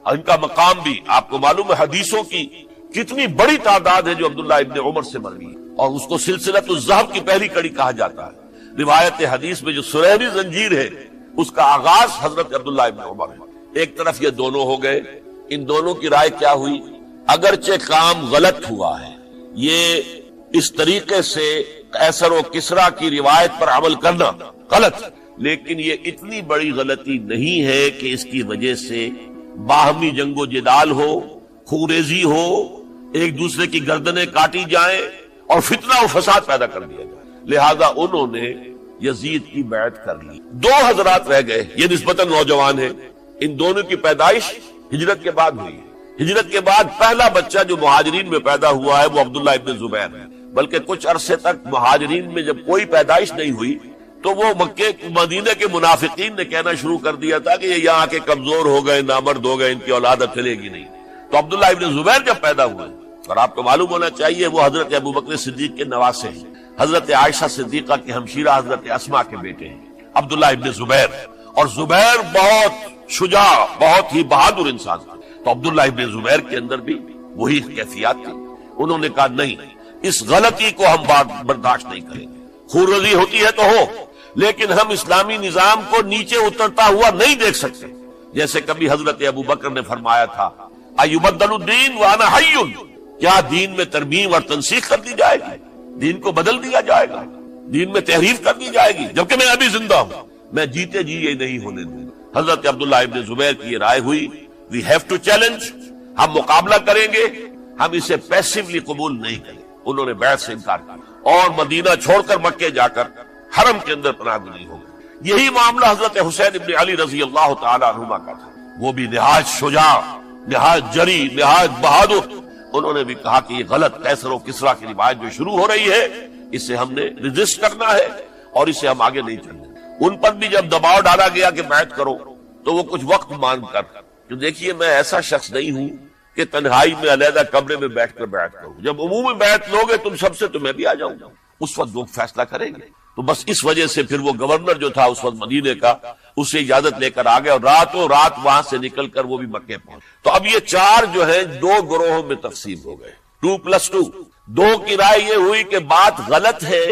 ان کا مقام بھی آپ کو معلوم ہے، حدیثوں کی کتنی بڑی تعداد ہے جو عبداللہ ابن عمر سے مروی ہے، اور اس کو سلسلۃ الذہب کی پہلی کڑی کہا جاتا ہے. روایت حدیث میں جو سنہری زنجیر ہے اس کا آغاز حضرت عبداللہ ابن عمر ہے. ایک طرف یہ دونوں ہو گئے، ان دونوں کی رائے کیا ہوئی؟ اگرچہ کام غلط ہوا ہے، یہ اس طریقے سے قیصر و کسریٰ کی روایت پر عمل کرنا غلط، لیکن یہ اتنی بڑی غلطی نہیں ہے کہ اس کی وجہ سے باہمی جنگ و جدال ہو، خوریزی ہو، ایک دوسرے کی گردنیں کاٹی جائیں اور فتنہ و فساد پیدا کر دیا جائے. لہذا انہوں نے یزید کی بیعت کر لی. 2 حضرات رہ گئے، یہ نسبتاً نوجوان ہیں. ان دونوں کی پیدائش ہجرت کے بعد ہوئی ہے. ہجرت کے بعد پہلا بچہ جو مہاجرین میں پیدا ہوا ہے وہ عبداللہ ابن زبیر ہے. بلکہ کچھ عرصے تک مہاجرین میں جب کوئی پیدائش نہیں ہوئی تو وہ مکے مدینے کے منافقین نے کہنا شروع کر دیا تھا کہ یہ یہاں کے کمزور ہو گئے، نامرد ہو گئے، ان کی اولاد اب چلے گی نہیں. تو عبداللہ ابن زبیر جب پیدا ہوئے، اور آپ کو معلوم ہونا چاہیے وہ حضرت ابوبکر صدیق کے نواسے ہیں، حضرت عائشہ صدیقہ کے ہمشیرہ حضرت اسماء کے بیٹے ہیں. عبداللہ ابن زبیر، اور زبیر بہت شجاع، بہت ہی بہادر انسان تھا، تو عبداللہ ابن زبیر کے اندر بھی وہی کیفیات تھی. انہوں نے کہا نہیں، اس غلطی کو ہم برداشت نہیں کریں گے. خون رضی ہوتی ہے تو ہو، لیکن ہم اسلامی نظام کو نیچے اترتا ہوا نہیں دیکھ سکتے. جیسے کبھی حضرت ابو بکر نے فرمایا تھا ایبدل الدین وانا حی، کیا دین میں ترمیم اور تنسیخ کر دی جائے گی؟ دین کو بدل دیا جائے گا، دین میں تحریف کر دی جائے گی جبکہ میں ابھی زندہ ہوں؟ میں جیتے جی یہ نہیں ہونے دوں. حضرت عبداللہ ابن زبیر کی یہ رائے ہوئی، وی ہیو ٹو چیلنج، ہم مقابلہ کریں گے، ہم اسے پیسیولی قبول نہیں کریں. انہوں نے بیعت سے انکار کیا اور مدینہ چھوڑ کر مکے جا کر حرم کے اندر پناہ گزین ہو گئے. یہی معاملہ حضرت حسین ابن علی رضی اللہ تعالی عنہما کا تھا. وہ بھی نہایت شجاع، نہایت جری، نہایت بہادر. انہوں نے بھی کہا کہ یہ غلط قیصر و کسریٰ کی روایت جو شروع ہو رہی ہے، اسے ہم نے ریزسٹ کرنا ہے اور اسے ہم آگے نہیں چلنا. ان پر بھی جب دباؤ ڈالا گیا کہ بیعت کرو تو وہ کچھ وقت مانگ کر کہ دیکھیے میں ایسا شخص نہیں ہوں کہ تنہائی میں علیحدہ کمرے میں بیٹھ کر بیعت کروں. جب عمومی بیعت لوگے تم سب سے تو میں بھی آ جاؤں گا. اس وقت لوگ فیصلہ کریں گے. تو بس اس وجہ سے پھر وہ گورنر جو تھا اس وقت مدینے کا، اس سے اجازت لے کر آ گئے اور راتوں رات وہاں سے نکل کر وہ بھی مکے پہنچ. تو اب یہ چار جو ہیں دو گروہوں میں تقسیم ہو گئے، 2+2. دو کی رائے یہ ہوئی کہ بات غلط ہے،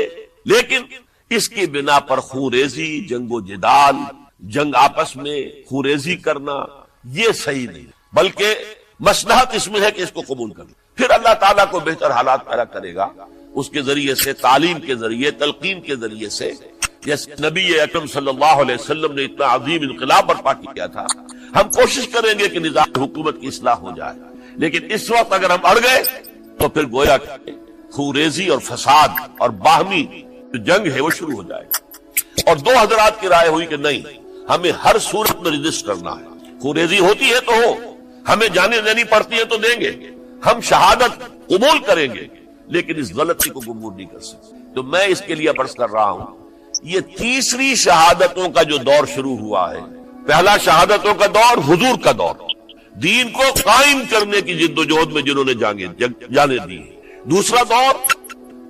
لیکن اس کی بنا پر خون ریزی، جنگ و جدال، جنگ آپس میں خون ریزی کرنا یہ صحیح نہیں، بلکہ مصلحت اس میں ہے کہ اس کو قبول کرنا. پھر اللہ تعالیٰ کو بہتر حالات پیدا کرے گا اس کے ذریعے سے، تعلیم کے ذریعے، تلقین کے ذریعے سے. جیسے نبی اکرم صلی اللہ علیہ وسلم نے اتنا عظیم انقلاب برپا کیا تھا، ہم کوشش کریں گے کہ نظام حکومت کی اصلاح ہو جائے. لیکن اس وقت اگر ہم اڑ گئے تو پھر گویا کہ خون ریزی اور فساد اور باہمی جو جنگ ہے وہ شروع ہو جائے گا. اور دو حضرات کی رائے ہوئی کہ نہیں، ہمیں ہر صورت میں ریزسٹ کرنا ہے. خون ریزی ہوتی ہے تو ہو، ہمیں جانیں دینی پڑتی ہے تو دیں گے، ہم شہادت قبول کریں گے، لیکن اس غلطی کو قبول نہیں کر سکتے. تو میں اس کے لیے عرض کر رہا ہوں، یہ تیسری شہادتوں کا جو دور شروع ہوا ہے. پہلا شہادتوں کا دور، حضور کا دور، دین کو قائم کرنے کی جد و جہد میں جنہوں نے جانے دی. دوسرا دور،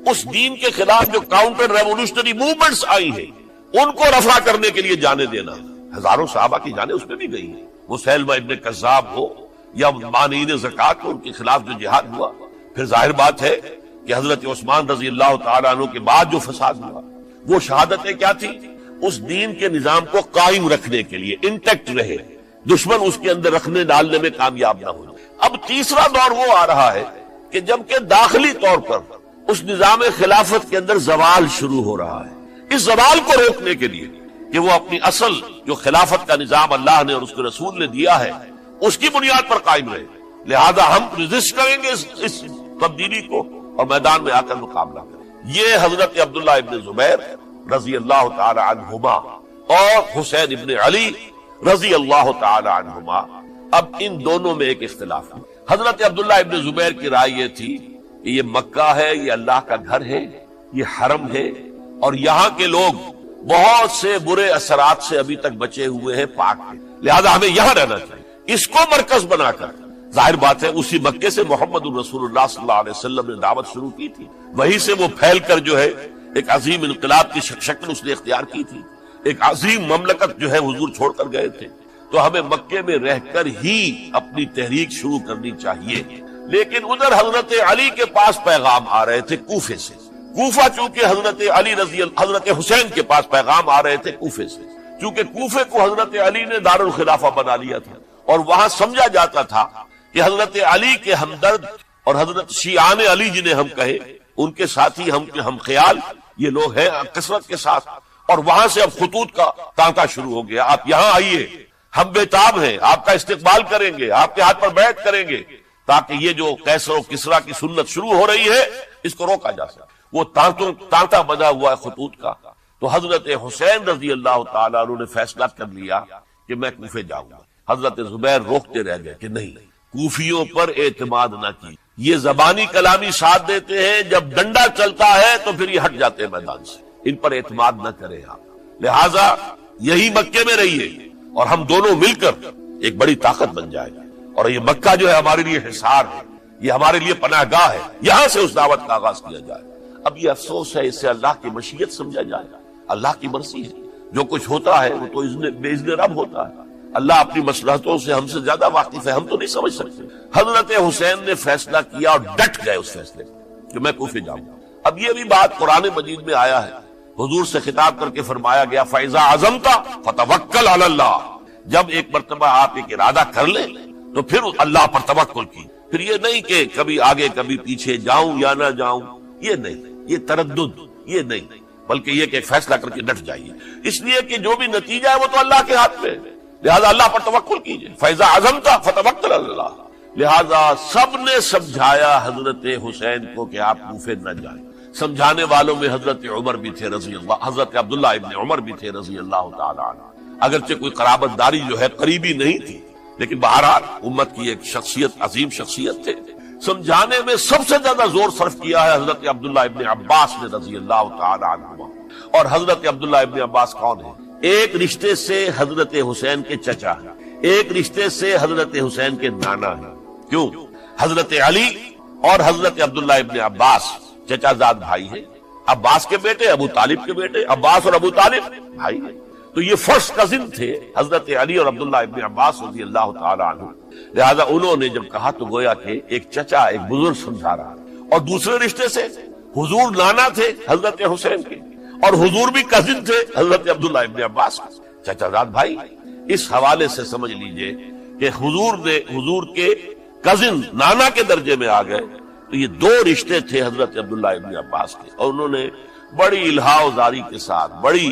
اس دین کے خلاف جو کاؤنٹر ریولوشنری موومنٹس آئی ہیں ان کو رفع کرنے کے لیے جانے دینا. ہزاروں صحابہ کی جانیں اس میں بھی گئی ہیں. مسیلمہ ابن کذاب ہو یا مانعین زکوٰۃ ہو، ان کے خلاف جو جہاد ہوا. پھر ظاہر بات ہے کہ حضرت عثمان رضی اللہ تعالیٰ عنہ کے بعد جو فساد ہوا، وہ شہادتیں کیا تھی؟ اس دین کے نظام کو قائم رکھنے کے لیے، انٹیکٹ رہے، دشمن اس کے اندر رکھنے ڈالنے میں کامیاب نہ ہو. اب تیسرا دور وہ آ رہا ہے کہ جبکہ داخلی طور پر اس نظام خلافت کے اندر زوال شروع ہو رہا ہے. اس زوال کو روکنے کے لیے کہ وہ اپنی اصل جو خلافت کا نظام اللہ نے اور اس کے رسول نے دیا ہے اس کی بنیاد پر قائم رہے، لہذا ہم ریزسٹ کریں گے اس تبدیلی کو اور میدان میں آ کر مقابلہ کریں. یہ حضرت عبداللہ ابن زبیر رضی اللہ تعالی عنہما اور حسین ابن علی رضی اللہ تعالی عنہما. اب ان دونوں میں ایک اختلاف ہے. حضرت عبداللہ ابن زبیر کی رائے یہ تھی کہ یہ مکہ ہے، یہ اللہ کا گھر ہے، یہ حرم ہے، اور یہاں کے لوگ بہت سے برے اثرات سے ابھی تک بچے ہوئے ہیں، پاک ہیں، لہذا ہمیں یہاں رہنا چاہیے. اس کو مرکز بنا کر، ظاہر بات ہے اسی مکے سے محمد الرسول اللہ صلی اللہ علیہ وسلم نے دعوت شروع کی تھی، وہیں سے وہ پھیل کر جو ہے ایک عظیم انقلاب کی شکل اس نے اختیار کی تھی. ایک عظیم مملکت جو ہے حضور چھوڑ کر گئے تھے. تو ہمیں مکے میں رہ کر ہی اپنی تحریک شروع کرنی چاہیے. لیکن ادھر حضرت علی کے پاس پیغام آ رہے تھے کوفے سے. کوفہ چونکہ حضرت حسین کے پاس پیغام آ رہے تھے کوفے سے، چونکہ کوفے کو حضرت علی نے دارالخلافہ بنا لیا تھا اور وہاں سمجھا جاتا تھا کہ حضرت علی کے ہمدرد اور حضرت شیعان علی جنہیں ہم کہیں ان کے ساتھی، ہم خیال یہ لوگ ہیں کثرت کے ساتھ. اور وہاں سے اب خطوط کا تانتا شروع ہو گیا، آپ یہاں آئیے، ہم بےتاب ہیں، آپ کا استقبال کریں گے، آپ کے ہاتھ پر بیعت کریں گے، تاکہ یہ جو قیصر و کسریٰ کی سنت شروع ہو رہی ہے اس کو روکا جا سکے. وہ تانتا بنا ہوا ہے خطوط کا. تو حضرت حسین رضی اللہ تعالیٰ عنہ نے فیصلہ کر لیا کہ میں کوفے جاؤں گا. حضرت زبیر روکتے رہ گئے کہ نہیں، کوفیوں پر اعتماد نہ کی، یہ زبانی کلامی ساتھ دیتے ہیں، جب ڈنڈا چلتا ہے تو پھر یہ ہٹ جاتے ہیں میدان سے، ان پر اعتماد نہ کریں آپ. لہذا یہی مکے میں رہیے اور ہم دونوں مل کر ایک بڑی طاقت بن جائے گا. اور یہ مکہ جو ہے ہمارے لیے حصار ہے، یہ ہمارے لیے پناہ گاہ ہے، یہاں سے اس دعوت کا آغاز کیا جائے. اب یہ افسوس ہے، اس سے اللہ کی مشیت سمجھا جائے گا، اللہ کی مرضی ہے. جو کچھ ہوتا ہے وہ تو بے اذن رب ہوتا ہے. اللہ اپنی مصلحتوں سے ہم سے زیادہ واقف ہے، ہم تو نہیں سمجھ سکتے. حضرت حسین نے فیصلہ کیا اور ڈٹ گئے اس فیصلے کہ میں کوفے جاؤں گا. اب یہ بھی بات قرآن مجید میں آیا ہے، حضور سے خطاب کر کے فرمایا گیا فَإِذَا عَزَمْتَ فَتَوَكَّلْ عَلَى اللَّهِ. جب ایک مرتبہ آپ ایک ارادہ کر لیں تو پھر اللہ پر توکل کی. پھر یہ نہیں کہ کبھی آگے کبھی پیچھے جاؤں یا نہ جاؤں، یہ نہیں، یہ تردد یہ نہیں، بلکہ یہ کہ ایک فیصلہ کر کے ڈٹ جائیے. اس لیے کہ جو بھی نتیجہ ہے وہ تو اللہ کے ہاتھ میں ہے، لہذا اللہ پر توکل کیجئے. فَإِذَا عَزَمْتَ فَتَوَكَّلْ عَلَى اللَّهِ. لہذا سب نے سمجھایا حضرت حسین کو کہ آپ کوفے نہ جائیں. سمجھانے والوں میں حضرت عمر بھی تھے رضی اللہ، حضرت عبداللہ ابن عمر بھی تھے رضی اللہ تعالی عنہ. اگرچہ کوئی قرابت داری جو ہے قریبی نہیں تھی، لیکن بہرحال امت کی ایک شخصیت، عظیم شخصیت تھے. سمجھانے میں سب سے زیادہ زور صرف کیا ہے حضرت عبداللہ ابن عباس نے رضی اللہ تعالی عنہ. اور حضرت عبداللہ ابن عباس کون ہے؟ ایک رشتے سے حضرت حسین کے چچا ہیں، ایک رشتے سے حضرت حسین کے نانا ہیں. کیوں؟ حضرت علی اور حضرت عبداللہ ابن عباس چچا زاد بھائی ہیں. عباس کے بیٹے، ابو طالب کے بیٹے، عباس اور ابو طالب بھائی ہیں. تو یہ فرسٹ کزن تھے حضرت علی اور عبداللہ ابن عباس رضی اللہ تعالی عنہ. لہذا انہوں نے جب کہا تو گویا کہ ایک چچا، ایک بزرگ سمجھا رہا. اور دوسرے رشتے سے حضور نانا تھے حضرت حسین کے، اور حضور بھی کزن تھے حضرت عبداللہ ابن عباس کے، چچا زاد بھائی. اس حوالے سے سمجھ لیجئے کہ حضور کے کزن نانا کے درجے میں آ گئے. تو یہ دو رشتے تھے حضرت عبداللہ ابن عباس کے، اور انہوں نے بڑی الہا و زاری کے ساتھ، بڑی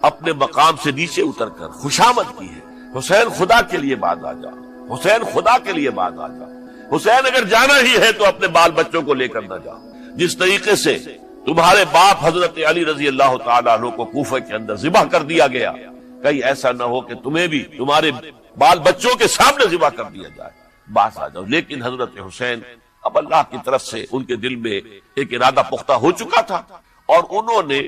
اپنے مقام سے نیچے اتر کر خوشامد کی ہے. حسین خدا کے لیے بعد آ جا، حسین خدا کے لیے بعد آ جا. حسین اگر جانا ہی ہے تو اپنے بال بچوں کو لے کر نہ جا. جس طریقے سے تمہارے باپ حضرت علی رضی اللہ تعالیٰ عنہ کو کوفہ کے اندر ذبح کر دیا گیا، کہیں ایسا نہ ہو کہ تمہیں بھی تمہارے بال بچوں کے سامنے ذبح کر دیا جائے. باس آ جاؤ. لیکن حضرت حسین اب اللہ کی طرف سے ان کے دل میں ایک ارادہ پختہ ہو چکا تھا، اور انہوں نے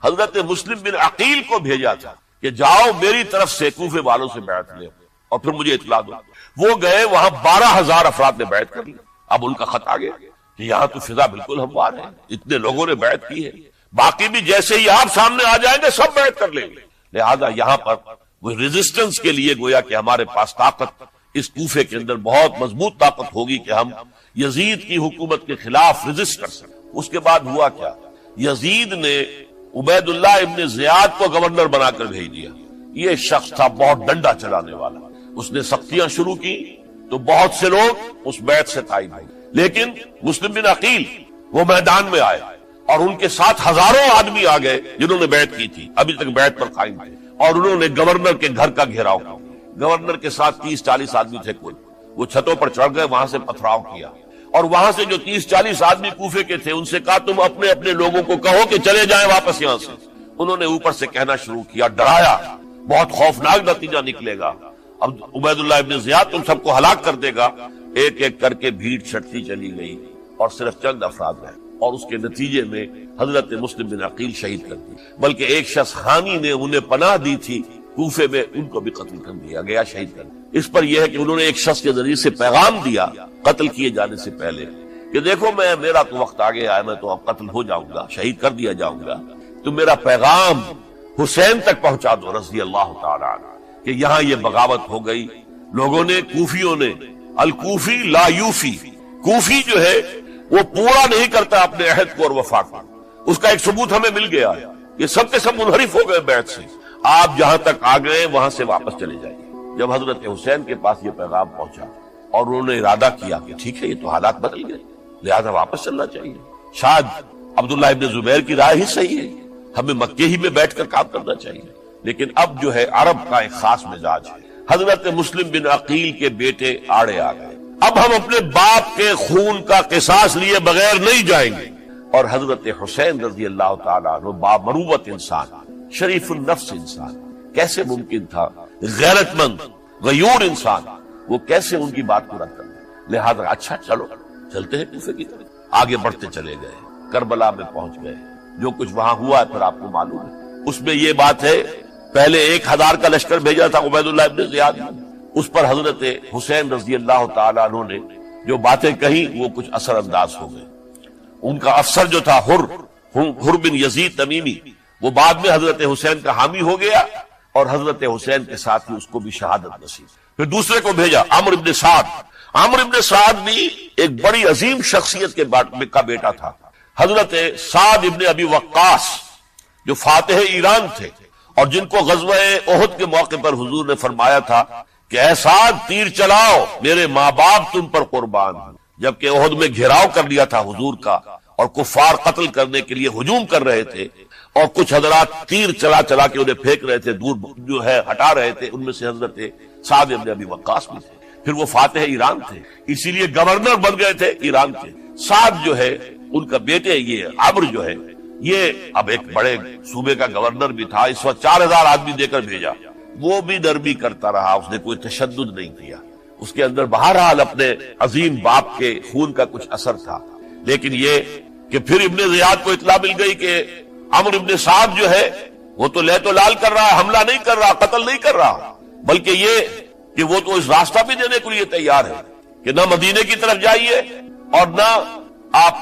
حضرت مسلم بن عقیل کو بھیجا تھا کہ جاؤ میری طرف سے کوفے والوں سے بیعت لے اور پھر مجھے اطلاع دو. وہ گئے، وہاں 12,000 افراد نے بیعت کر لی. اب ان کا خط آ گیا کہ یہاں تو فضا بالکل ہموار ہے، اتنے لوگوں نے بیعت کی ہے، باقی بھی جیسے ہی آپ سامنے آ جائیں گے سب بیعت کر لیں گے. لہذا یہاں پر وہ ریزسٹنس کے لیے گویا کہ ہمارے پاس طاقت اس کوفے کے اندر بہت مضبوط طاقت ہوگی کہ ہم یزید کی حکومت کے خلاف ریزسٹ کر سکیں. اس کے بعد ہوا کیا؟ یزید نے عبید اللہ ابن زیاد کو گورنر بنا کر بھیج دیا. یہ شخص تھا بہت ڈنڈا چلانے والا. اس نے سختیاں شروع کی تو بہت سے لوگ اس بیعت سے تائب ہوئے، لیکن مسلم بن عقیل وہ میدان میں آئے اور ان کے ساتھ ہزاروں آدمی آ گئے جنہوں نے بیعت کی تھی، ابھی تک بیعت پر قائم تھے، اور انہوں نے گورنر کے گھر کا گھیراؤ کیا. گورنر کے ساتھ 30-40 آدمی تھے کل. وہ چھتوں پر چڑھ گئے، وہاں سے پتھراؤ کیا، اور وہاں سے جو 30-40 آدمی کوفے کے تھے ان سے کہا تم اپنے اپنے لوگوں کو کہو کہ چلے جائیں واپس یہاں سے. انہوں نے اوپر سے کہنا شروع کیا، ڈرایا، بہت خوفناک نتیجہ نکلے گا، اب عبید اللہ ابن زیاد تم سب کو ہلاک کر دے گا. ایک ایک کر کے بھیڑ چھٹتی چلی گئی اور صرف چند افراد رہے، اور اس کے نتیجے میں حضرت مسلم بن عقیل شہید کر دی. بلکہ ایک شخص خانی نے انہیں پناہ دی تھی کوفے میں، ان کو بھی قتل کر دیا گیا، شہید کر دیا. اس پر یہ ہے کہ انہوں نے ایک شخص کے ذریعے سے پیغام دیا قتل کیے جانے سے پہلے کہ دیکھو میرا تو وقت آ گیا ہے، میں تو اب قتل ہو جاؤں گا، شہید کر دیا جاؤں گا، تو میرا پیغام حسین تک پہنچا دو رضی اللہ تعالی عنہ کہ یہاں یہ بغاوت ہو گئی. لوگوں نے، کوفیوں نے، الکوفی لا یوفی، کوفی جو ہے وہ پورا نہیں کرتا اپنے عہد کو اور وفا کو. اس کا ایک ثبوت ہمیں مل گیا ہے. یہ سب کے سب منحرف ہو گئے بیعت سے. آپ جہاں تک آ گئے وہاں سے واپس چلے جائیے. جب حضرت حسین کے پاس یہ پیغام پہنچا اور انہوں نے ارادہ کیا کہ ٹھیک ہے یہ تو حالات بدل گئے، لہذا واپس چلنا چاہیے. شاید عبداللہ ابن زبیر کی رائے ہی صحیح ہے، ہمیں مکے ہی میں بیٹھ کر کام کرنا چاہیے. لیکن اب جو ہے عرب کا ایک خاص مزاج ہے. حضرت مسلم بن عقیل کے بیٹے آڑے آ گئے، اب ہم اپنے باپ کے خون کا قصاص لیے بغیر نہیں جائیں گے. اور حضرت حسین رضی اللہ تعالیٰ عنہ بامروت انسان، شریف النفس انسان، کیسے ممکن تھا غیرت مند غیور انسان وہ کیسے ان کی بات کو رد کر دے. لہذا اچھا چلو چلتے ہیں کوفے کی طرف. آگے بڑھتے چلے گئے، کربلا میں پہنچ گئے. جو کچھ وہاں ہوا ہے پھر آپ کو معلوم ہے. اس میں یہ بات ہے پہلے 1000 کا لشکر بھیجا تھا عبید اللہ ابن زیاد نے، اس پر حضرت حسین رضی اللہ تعالیٰ عنہ نے جو باتیں کہیں وہ کچھ اثر انداز ہو گئے. ان کا افسر جو تھا حر بن یزید تمیمی، وہ بعد میں حضرت حسین کا حامی ہو گیا اور حضرت حسین کے ساتھ ہی اس کو بھی شہادت نصیب. پھر دوسرے کو بھیجا عمرو ابن سعد. عمرو ابن سعد بھی ایک بڑی عظیم شخصیت کا بیٹا تھا. حضرت سعد ابن ابی وقاص جو فاتح ایران تھے اور جن کو غزوہ احد کے موقع پر حضور نے فرمایا تھا کہ اے سعد تیر چلاؤ میرے ماں باپ تم پر قربان ہوں. جبکہ احد میں گھیراؤ کر لیا تھا حضور کا اور کفار قتل کرنے کے لیے ہجوم کر رہے تھے اور کچھ حضرات تیر چلا چلا کے انہیں پھینک رہے تھے، دور جو ہے ہٹا رہے تھے. ان میں سے حضرت سعد ابن ابی وقاص بھی تھے. پھر وہ فاتح ایران تھے، اسی لیے گورنر بن گئے تھے ایران کے. سعد جو ہے ان کا بیٹے یہ عمرو جو ہے یہ اب ایک بڑے صوبے کا گورنر بھی تھا. اس وقت 4000 آدمی دے کر بھیجا. وہ بھی نرمی کرتا رہا، اس نے کوئی تشدد نہیں کیا. اس کے اندر بہرحال اپنے عظیم باپ کے خون کا کچھ اثر تھا. لیکن یہ کہ پھر ابن زیاد کو اطلاع مل گئی کہ عمرو ابن سعد جو ہے وہ تو لے تو لال کر رہا ہے، حملہ نہیں کر رہا، قتل نہیں کر رہا، بلکہ یہ کہ وہ تو اس راستہ بھی دینے کے لیے تیار ہے کہ نہ مدینے کی طرف جائیے اور نہ آپ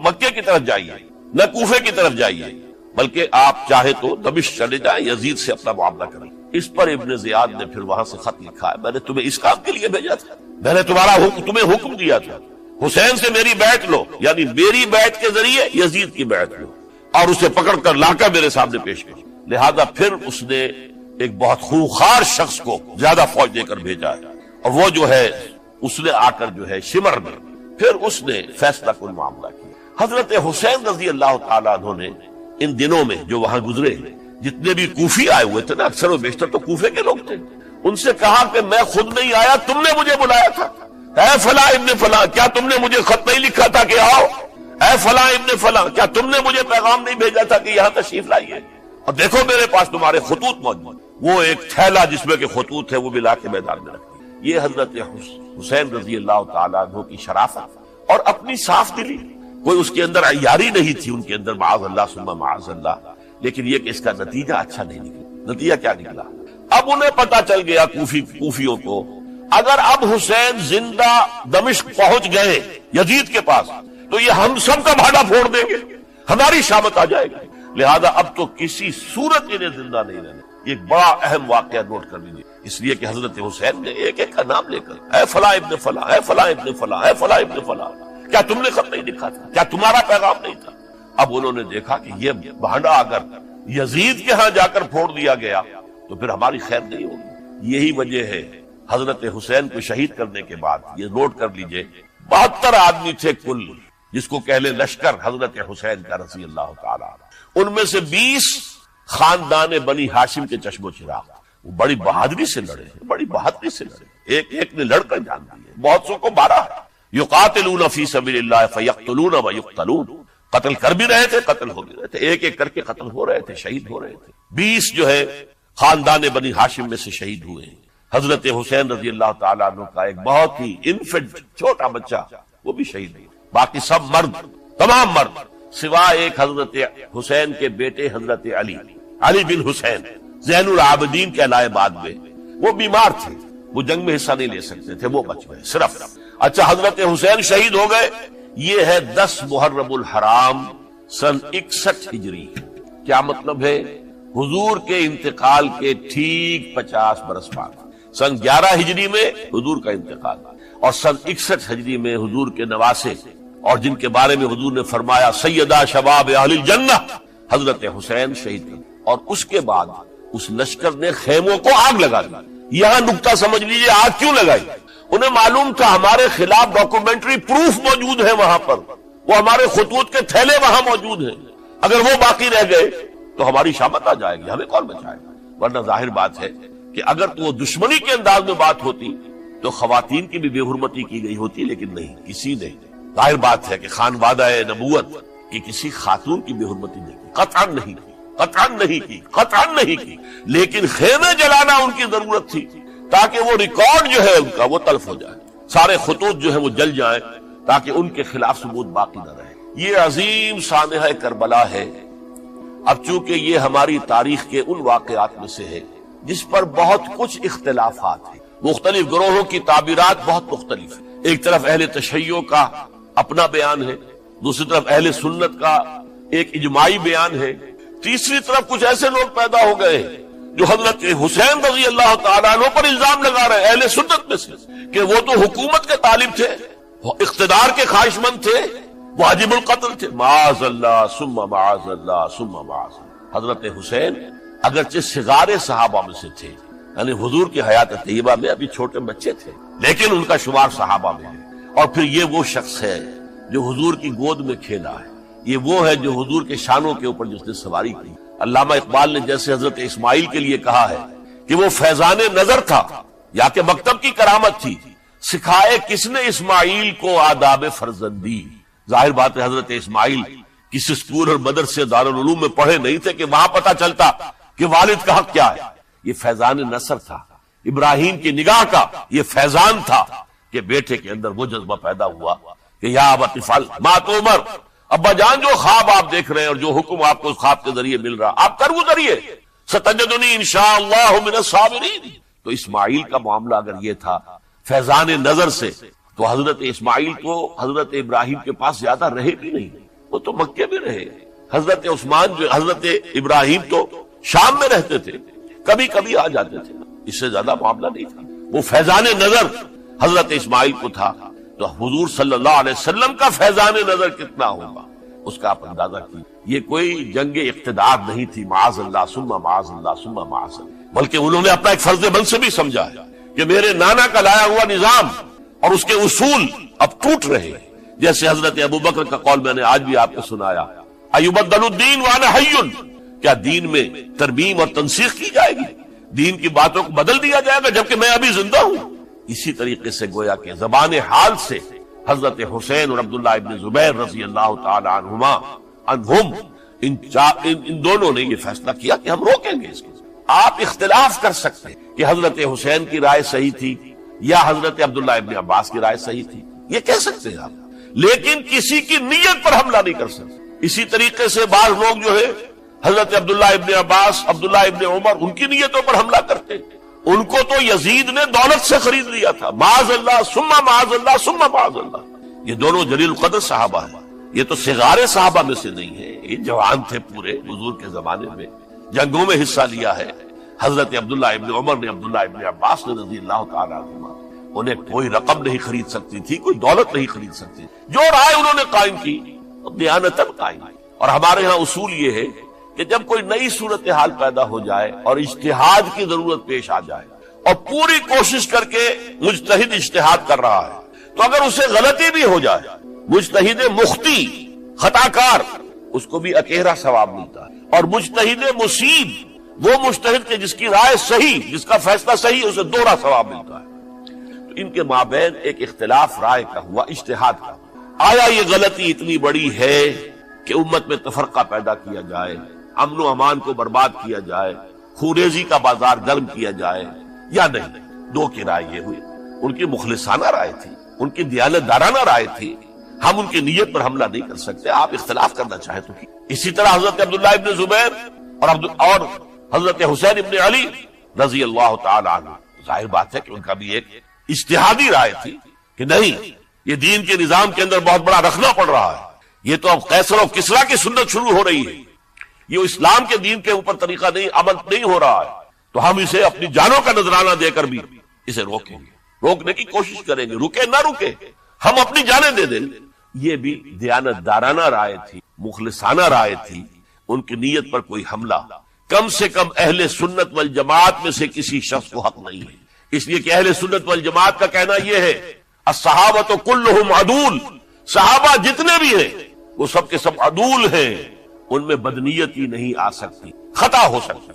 مکے کی طرف جائیے، نہ کوفے کی طرف جائیے، بلکہ آپ چاہے تو دمشق چلے جائیں، یزید سے اپنا معاملہ کریں. اس پر ابن زیاد نے پھر وہاں سے خط لکھا ہے میں نے تمہیں اس کام کے لیے بھیجا تھا، میں نے تمہیں حکم دیا تھا حسین سے میری بیعت لو، یعنی میری بیعت کے ذریعے یزید کی بیعت لو اور اسے پکڑ کر لا کر میرے سامنے پیش کرو. لہذا پھر اس نے ایک بہت خوخار شخص کو زیادہ فوج دے کر بھیجا ہے اور وہ جو ہے اس نے آ کر جو ہے شمر میں پھر اس نے فیصلہ کن معاملہ کیا. حضرت حسین رضی اللہ تعالیٰ عنہ نے ان دنوں میں جو وہاں گزرے جتنے بھی کوفی آئے ہوئے تھے نا، اکثر و بیشتر تو کوفے کے لوگ تھے، ان سے کہا کہ میں خود نہیں آیا، تم نے مجھے بلایا تھا. اے فلاں ابن فلاں کیا تم نے مجھے خط نہیں لکھا تھا کہ آؤ؟ اے فلاں ابن فلاں کیا تم نے مجھے پیغام نہیں بھیجا تھا کہ یہاں تشریف لائیے؟ اور دیکھو میرے پاس تمہارے خطوط موجود. وہ ایک تھیلا جس میں کہ خطوط ہے وہ بھی لا کے میدان میں رکھتی. یہ حضرت حسین رضی اللہ تعالیٰ عنہ کی شرافت اور اپنی صاف دلی. کوئی اس کے اندر عیاری نہیں تھی ان کے اندر، معاذ اللہ ثم معاذ اللہ. لیکن یہ کہ اس کا نتیجہ اچھا نہیں نکلا. نتیجہ کیا نکلا؟ اب انہیں پتا چل گیا کوفیوں کو اگر اب حسین زندہ دمشق پہنچ گئے یزید کے پاس تو یہ ہم سب کا بھاڑا پھوڑ دیں گے، ہماری شامت آ جائے گی. لہذا اب تو کسی صورت انہیں زندہ نہیں رہنا. یہ ایک بڑا اہم واقعہ نوٹ کر لیجیے. اس لیے کہ حضرت حسین نے ایک ایک کا نام لے کر اے فلاں ابن فلاں، اے فلاں ابن فلاں، اے فلاں ابن فلاں کیا تم نے خط نہیں لکھا تھا؟ کیا تمہارا پیغام نہیں تھا؟ اب انہوں نے دیکھا کہ یہ بھانڈا اگر یزید کے ہاں جا کر پھوڑ دیا گیا تو پھر ہماری خیر نہیں ہوگی. یہی وجہ ہے حضرت حسین کو شہید کرنے کے بعد یہ نوٹ کر لیجئے 72 آدمی تھے کل جس کو کہلے لشکر حضرت حسین کا رضی اللہ تعالی. ان میں سے 20 خاندان بنی ہاشم کے چشم و چراغ. وہ بڑی بہادری سے لڑے، بڑی بہادری سے لڑے، ایک ایک نے لڑ کر جان دی. بہت سو کو مارا ہے. یقاتلون فی سبیل اللہ فیقتلون ویقتلون. قتل کر بھی رہے تھے، قتل ہو بھی رہے تھے، ایک ایک کر کے قتل ہو رہے تھے، شہید ہو رہے تھے. 20 جو ہے خاندان بنی ہاشم میں سے شہید ہوئے ہیں. حضرت حسین رضی اللہ تعالیٰ عنہ کا ایک بہت ہی انفنٹ چھوٹا بچہ وہ بھی شہید ہے. باقی سب مرد، تمام مرد سوائے ایک حضرت حسین کے بیٹے حضرت علی بن حسین زین العابدین کہلائے بعد میں. وہ بیمار تھے، وہ جنگ میں حصہ نہیں لے سکتے تھے، وہ بچ گئے صرف. اچھا حضرت حسین شہید ہو گئے. یہ ہے 10 محرم الحرام سن 61 ہجری. کیا مطلب ہے؟ حضور کے انتقال کے ٹھیک 50 برس بعد سن 11 ہجری میں حضور کا انتقال اور سن 61 ہجری میں حضور کے نواسے اور جن کے بارے میں حضور نے فرمایا سیدہ شباب اہل الجنہ حضرت حسین شہید ہوئے. اور اس کے بعد اس لشکر نے خیموں کو آگ لگا دی. یہاں نکتہ سمجھ لیجیے آگ کیوں لگائی. انہیں معلوم تھا ہمارے خلاف ڈاکومنٹری پروف موجود ہے وہاں پر، وہ ہمارے خطوط کے تھیلے وہاں موجود ہیں، اگر وہ باقی رہ گئے تو ہماری شامت آ جائے گی، ہمیں کون بچائے گا. ورنہ ظاہر بات ہے کہ اگر تو وہ دشمنی کے انداز میں بات ہوتی تو خواتین کی بھی بے حرمتی کی گئی ہوتی، لیکن نہیں، کسی نے. ظاہر بات ہے کہ خانوادہ نبوت کی کسی خاتون کی بے حرمتی نہیں کی، قطعاً نہیں کی، قطعاً نہیں کی، قطعاً نہیں کی. لیکن خیمے جلانا ان کی ضرورت تھی تاکہ وہ ریکارڈ جو ہے ان کا وہ تلف ہو جائے، سارے خطوط جو ہے وہ جل جائیں تاکہ ان کے خلاف ثبوت باقی نہ رہے. یہ عظیم سانحہ کربلا ہے. اب چونکہ یہ ہماری تاریخ کے ان واقعات میں سے ہے جس پر بہت کچھ اختلافات ہیں، مختلف گروہوں کی تعبیرات بہت مختلف ہیں. ایک طرف اہل تشیع کا اپنا بیان ہے، دوسری طرف اہل سنت کا ایک اجماعی بیان ہے، تیسری طرف کچھ ایسے لوگ پیدا ہو گئے جو حضرت حسین رضی اللہ تعالیٰ عنہ پر الزام لگا رہے اہل سنت میں سے کہ وہ تو حکومت کے طالب تھے، وہ اقتدار کے خواہش مند تھے، واجب القتل تھے۔ معاذ اللہ ثم معاذ اللہ ثم معاذ اللہ۔ حضرت حسین اگرچہ صغار صحابہ میں سے تھے، یعنی حضور کی حیات طیبہ میں ابھی چھوٹے بچے تھے، لیکن ان کا شمار صحابہ میں ہے۔ اور پھر یہ وہ شخص ہے جو حضور کی گود میں کھیلا ہے، یہ وہ ہے جو حضور کے شانوں کے اوپر جس نے سواری کی۔ علامہ اقبال نے جیسے حضرت اسماعیل کے لیے کہا ہے کہ وہ فیضان نظر تھا یا کہ مکتب کی کرامت تھی، سکھائے کس نے اسماعیل کو آداب فرزندی۔ ظاہر بات ہے حضرت اسماعیل کسی اسکول اور مدرسے دارالعلوم میں پڑھے نہیں تھے کہ وہاں پتہ چلتا کہ والد کا حق کیا ہے۔ یہ فیضان نصر تھا، ابراہیم کی نگاہ کا یہ فیضان تھا کہ بیٹے کے اندر وہ جذبہ پیدا ہوا کہ یا ابت افعل ما تؤمر، ابا جان جو خواب آپ دیکھ رہے ہیں اور جو حکم آپ کو اس خواب کے ذریعے مل رہا آپ کر گزریے، ستجدنی انشاءاللہ من الصابرین۔ تو اسماعیل کا معاملہ اگر یہ تھا فیضان نظر سے، تو حضرت اسماعیل کو حضرت ابراہیم کے پاس زیادہ رہے بھی نہیں، وہ تو مکے میں رہے۔ حضرت عثمان جو حضرت ابراہیم تو شام میں رہتے تھے، کبھی کبھی آ جاتے تھے، اس سے زیادہ معاملہ نہیں تھا۔ وہ فیضان نظر حضرت اسماعیل کو تھا، تو حضور صلی اللہ علیہ وسلم کا فیضان نظر کتنا ہوگا اس کا آپ اندازہ کیجیے۔ یہ کوئی جنگ اقتدار نہیں تھی، معاذ اللہ ثم معاذ اللہ ثم معاذ اللہ، بلکہ انہوں نے اپنا ایک فرض منصبی سمجھا ہے کہ میرے نانا کا لایا ہوا نظام اور اس کے اصول اب ٹوٹ رہے ہیں۔ جیسے حضرت ابو بکر کا قول میں نے آج بھی آپ کو سنایا، ایبدل الدین وانا حی، کیا دین میں ترمیم اور تنسیخ کی جائے گی، دین کی باتوں کو بدل دیا جائے گا جبکہ میں ابھی زندہ ہوں۔ اسی طریقے سے گویا کہ زبان حال سے حضرت حسین اور عبداللہ ابن زبیر رضی اللہ تعالی عنہم ان دونوں نے یہ فیصلہ کیا کہ ہم روکیں گے اس کو۔ آپ اختلاف کر سکتے ہیں کہ حضرت حسین کی رائے صحیح تھی یا حضرت عبداللہ ابن عباس کی رائے صحیح تھی، یہ کہہ سکتے ہیں آپ، لیکن کسی کی نیت پر حملہ نہیں کر سکتے۔ اسی طریقے سے بعض لوگ جو ہے حضرت عبداللہ ابن عباس، عبداللہ ابن عمر، ان کی نیتوں پر حملہ کرتے، ان کو تو یزید نے دولت سے خرید لیا تھا، معاذ اللہ ثم معاذ اللہ ثم معاذ اللہ۔ یہ دونوں جلیل القدر صحابہ ہیں، یہ تو صغار صحابہ میں سے نہیں ہیں، یہ جوان تھے پورے حضور کے زمانے میں، جنگوں میں حصہ لیا ہے۔ حضرت عبداللہ ابن عمر نے، عبداللہ ابن عباس نے رضی اللہ تعالیٰ عنہما، انہیں کوئی رقم نہیں خرید سکتی تھی، کوئی دولت نہیں خرید سکتی، جو رائے انہوں نے قائم کی دیانتاً قائم کی۔ اور ہمارے ہاں اصول یہ ہے کہ جب کوئی نئی صورتحال پیدا ہو جائے اور اجتہاد کی ضرورت پیش آ جائے اور پوری کوشش کر کے مجتہد اجتہاد کر رہا ہے، تو اگر اسے غلطی بھی ہو جائے، مجتہد مختی خطا کار، اس کو بھی اکیرا ثواب ملتا ہے، اور مجتہد مصیب وہ مجتہد کے جس کی رائے صحیح، جس کا فیصلہ صحیح، اسے دوہرا ثواب ملتا ہے۔ تو ان کے مابین ایک اختلاف رائے کا ہوا، اجتہاد کا۔ آیا یہ غلطی اتنی بڑی ہے کہ امت میں تفرقہ پیدا کیا جائے، امن و امان کو برباد کیا جائے، خوریزی کا بازار گرم کیا جائے، یا نہیں؟ دو کی رائے یہ ہوئی، ان کی مخلصانہ رائے تھی، ان کی دیانت دارانہ رائے تھی، ہم ان کی نیت پر حملہ نہیں کر سکتے، آپ اختلاف کرنا چاہیں تو۔ اسی طرح حضرت عبداللہ ابن زبیر اور حضرت حسین ابن علی رضی اللہ تعالی عنہ، ظاہر بات ہے کہ ان کا بھی ایک اجتہادی رائے تھی کہ نہیں، یہ دین کے نظام کے اندر بہت بڑا رکھنا پڑ رہا ہے، یہ تو اب قیصر و کسریٰ کی سنت شروع ہو رہی ہے، یہ اسلام کے دین کے اوپر طریقہ نہیں، عمل نہیں ہو رہا ہے، تو ہم اسے اپنی جانوں کا نذرانہ دے کر بھی اسے روکیں گے، روکنے کی کوشش کریں گے، رکے نہ رکے ہم اپنی جانیں دے دیں۔ یہ بھی دیانت دارانہ رائے تھی، مخلصانہ رائے تھی، ان کی نیت پر کوئی حملہ کم سے کم اہل سنت والجماعت میں سے کسی شخص کو حق نہیں ہے، اس لیے کہ اہل سنت والجماعت کا کہنا یہ ہے الصحابۃ کلہم عدول، صحابہ جتنے بھی ہیں وہ سب کے سب عدول ہیں، ان میں بدنیتی نہیں آ سکتی، خطا ہو سکتی۔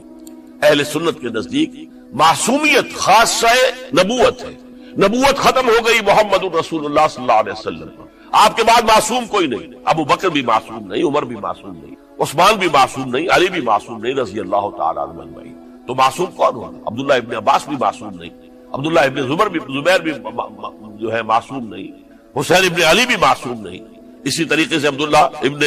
اہل سنت کے نزدیک معصومیت خاصہ نبوت ہے، نبوت ختم ہو گئی محمد رسول اللہ صلی اللہ علیہ وسلم پر، آپ کے بعد معصوم کوئی نہیں، ابو بکر بھی معصوم نہیں، عمر بھی معصوم نہیں، عثمان بھی معصوم نہیں، علی بھی معصوم نہیں رضی اللہ تعالی عنہ اجمعین۔ تو معصوم کون ہوا؟ عبداللہ ابن عباس بھی معصوم نہیں، عبداللہ ابن زبیر بھی جو ہے معصوم نہیں، حسین ابن علی بھی معصوم نہیں، اسی طریقے سے عبداللہ ابن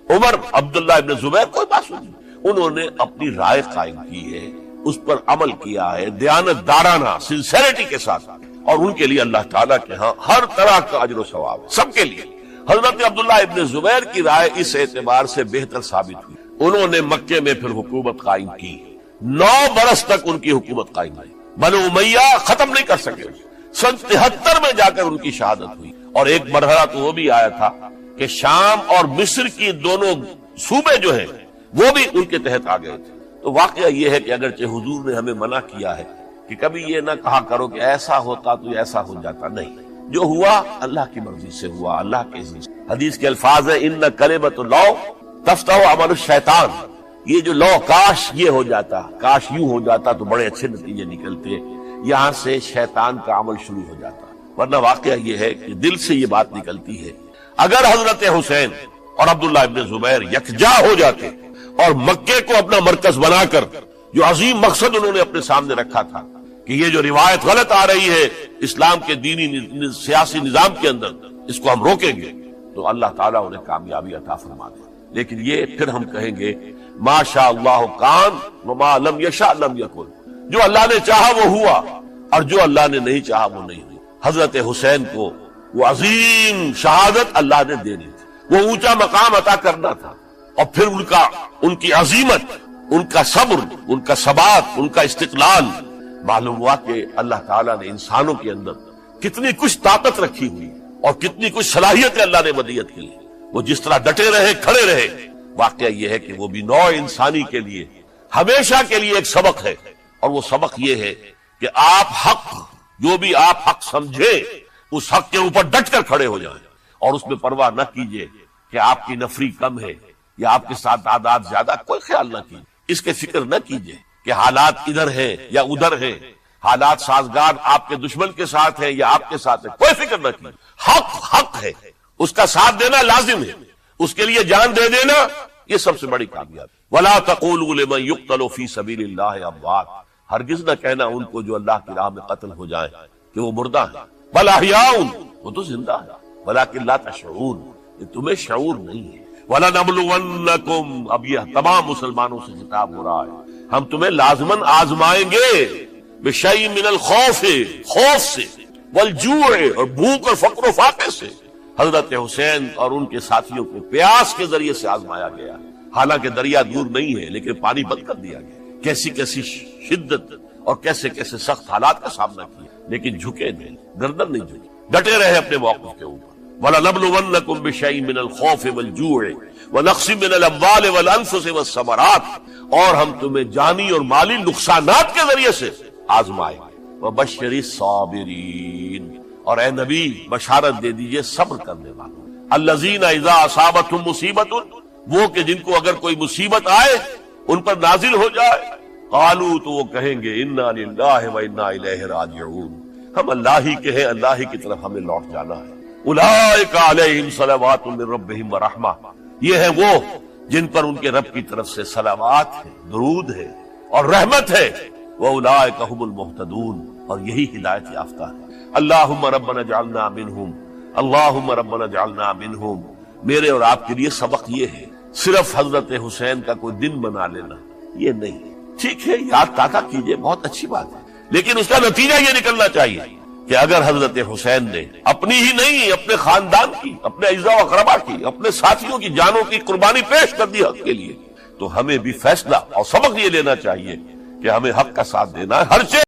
عمر، عبداللہ ابن زبیر کوئی معصوم نہیں۔ انہوں نے اپنی رائے قائم کی ہے، اس پر عمل کیا ہے دیانت دارانہ سنسیریٹی کے ساتھ، اور ان کے لیے اللہ تعالیٰ کے ہاں ہر طرح کا اجر و ثواب ہے، سب کے لیے۔ حضرت عبداللہ ابن زبیر کی رائے اس اعتبار سے بہتر ثابت ہوئی، انہوں نے مکے میں پھر حکومت قائم کی، 9 برس تک ان کی حکومت قائم رہی، بنو امیہ ختم نہیں کر سکے۔ سن 73 میں جا کر ان کی شہادت ہوئی، اور ایک مرحلہ تو وہ بھی آیا تھا کہ شام اور مصر کی دونوں صوبے جو ہیں وہ بھی ان کے تحت آ گئے تھے۔ تو واقعہ یہ ہے کہ اگرچہ حضور نے ہمیں منع کیا ہے کہ کبھی یہ نہ کہا کرو کہ ایسا ہوتا تو ایسا ہو جاتا، نہیں، جو ہوا اللہ کی مرضی سے ہوا، اللہ کے اذن سے۔ حدیث کے الفاظ ہیں ان کلمۃ اللہ تفتح عمل الشیطان، یہ جو لو کاش یہ ہو جاتا، کاش یوں ہو جاتا تو بڑے اچھے نتیجے نکلتے، یہاں سے شیطان کا عمل شروع ہو جاتا۔ ورنہ واقعہ یہ ہے کہ دل سے یہ بات نکلتی ہے۔ اگر حضرت حسین اور عبداللہ ابن زبیر یکجا ہو جاتے اور مکے کو اپنا مرکز بنا کر جو عظیم مقصد انہوں نے اپنے سامنے رکھا تھا کہ یہ جو روایت غلط آ رہی ہے اسلام کے دینی سیاسی نظام کے اندر، اس کو ہم روکیں گے، تو اللہ تعالیٰ انہیں کامیابی عطا فرما دے۔ لیکن یہ پھر ہم کہیں گے ما شاء اللہ کان وما لم یشاء لم یکن، جو اللہ نے چاہا وہ ہوا اور جو اللہ نے نہیں چاہا وہ نہیں ہوئی۔ حضرت حسین کو وہ عظیم شہادت اللہ نے دینی تھی، وہ اونچا مقام عطا کرنا تھا، اور پھر ان کی عظیمت، ان کا صبر، ان کا ثبات، ان کا استقلال، معلوم ہوا کہ اللہ تعالیٰ نے انسانوں کے اندر کتنی کچھ طاقت رکھی ہوئی اور کتنی کچھ صلاحیتیں اللہ نے ودیت کی، وہ جس طرح ڈٹے رہے، کھڑے رہے۔ واقعہ یہ ہے کہ وہ بھی نوع انسانی کے لیے ہمیشہ کے لیے ایک سبق ہے، اور وہ سبق یہ ہے کہ آپ حق، جو بھی آپ حق سمجھے اس حق کے اوپر ڈٹ کر کھڑے ہو جائیں، اور اس میں پرواہ نہ کیجئے کہ آپ کی نفری کم ہے یا آپ کے ساتھ تعداد زیادہ، کوئی خیال نہ کیجئے، اس کے فکر نہ کیجئے کہ حالات ادھر ہیں یا ادھر ہیں، حالات سازگار آپ کے دشمن کے ساتھ ہیں یا آپ کے ساتھ ہیں، کوئی فکر نہ کیجئے۔ حق حق ہے، اس کا ساتھ دینا لازم ہے، اس کے لیے جان دے دینا یہ سب سے بڑی کامیابی۔ وَلَا تَقُولُوا لِمَن يُقْتَلُ فِي سَبِيلِ اللَّهِ أَمْوَاتٌ، ہرگز نہ کہنا ان کو جو اللہ کی راہ میں قتل ہو جائیں کہ وہ مردہ ہیں، بل احیاء، وہ تو زندہ ہے، ولیکن لا تشعرون، یہ تمہیں شعور نہیں ہے۔ وَلَنَبْلُوَنَّكُمْ، اب یہ تمام مسلمانوں سے خطاب ہو رہا ہے، ہم تمہیں لازماً آزمائیں گے، بِشَيْءٍ مِّنَ الْخَوْفِ، خوف سے، وَالْجُوعِ، اور بھوک اور فقر و فاقے سے۔ حضرت حسین اور ان کے ساتھیوں کو پیاس کے ذریعے سے آزمایا گیا، حالانکہ دریا دور نہیں ہے لیکن پانی بند کر دیا گیا، کیسی کیسی شدت اور کیسے کیسے سخت حالات کا سامنا کیا، لیکن جھکے نہیں، گردن نہیں جھکی، ڈٹے رہے اپنے موقف کے اوپر۔ وَلَنَبْلُوَنَّكُمْ بِشَيْءٍ مِّنَ الْخَوْفِ وَالْجُوعِ وَنَقْصٍ مِّنَ الْأَمْوَالِ وَالْأَنفُسِ وَالثَّمَرَاتِ، اور ہم تمہیں جانی اور مالی نقصانات کے ذریعے سے آزمائیں گے۔ وَبَشِّرِ الصَّابِرِينَ، اور اے نبی بشارت دے دیجئے صبر کرنے والوں، الَّذِينَ إِذَا أَصَابَتْهُمْ مُصِيبَةٌ، وہ کہ جن کو اگر کوئی مصیبت آئے، ان پر نازل ہو جائے، قالوا، تو وہ کہیں گے انا للہ و انا الیہ راجعون، ہم اللہ ہی کے ہیں، اللہ ہی کی طرف ہمیں لوٹ جانا ہے۔ اولئک علیہم صلوات من ربہم ورحمہ، یہ ہیں وہ جن پر ان کے رب کی طرف سے صلوات ہے، درود ہے اور رحمت ہے، واولئک هم المہتدون، اور یہی ہدایت یافتہ ہے۔ اللہم ربنا اجعلنا منہم، اللہم ربنا اجعلنا منہم۔ میرے اور آپ کے لیے سبق یہ ہے، صرف حضرت حسین کا کوئی دن بنا لینا یہ نہیں، ٹھیک ہے یاد تازہ کیجئے، بہت اچھی بات ہے، لیکن اس کا نتیجہ یہ نکلنا چاہیے کہ اگر حضرت حسین نے اپنی ہی نہیں، اپنے خاندان کی، اپنے اعزاء و اقربا کی، اپنے ساتھیوں کی جانوں کی قربانی پیش کر دی حق کے لیے، تو ہمیں بھی فیصلہ اور سبق یہ لینا چاہیے کہ ہمیں حق کا ساتھ دینا ہے، ہر چیز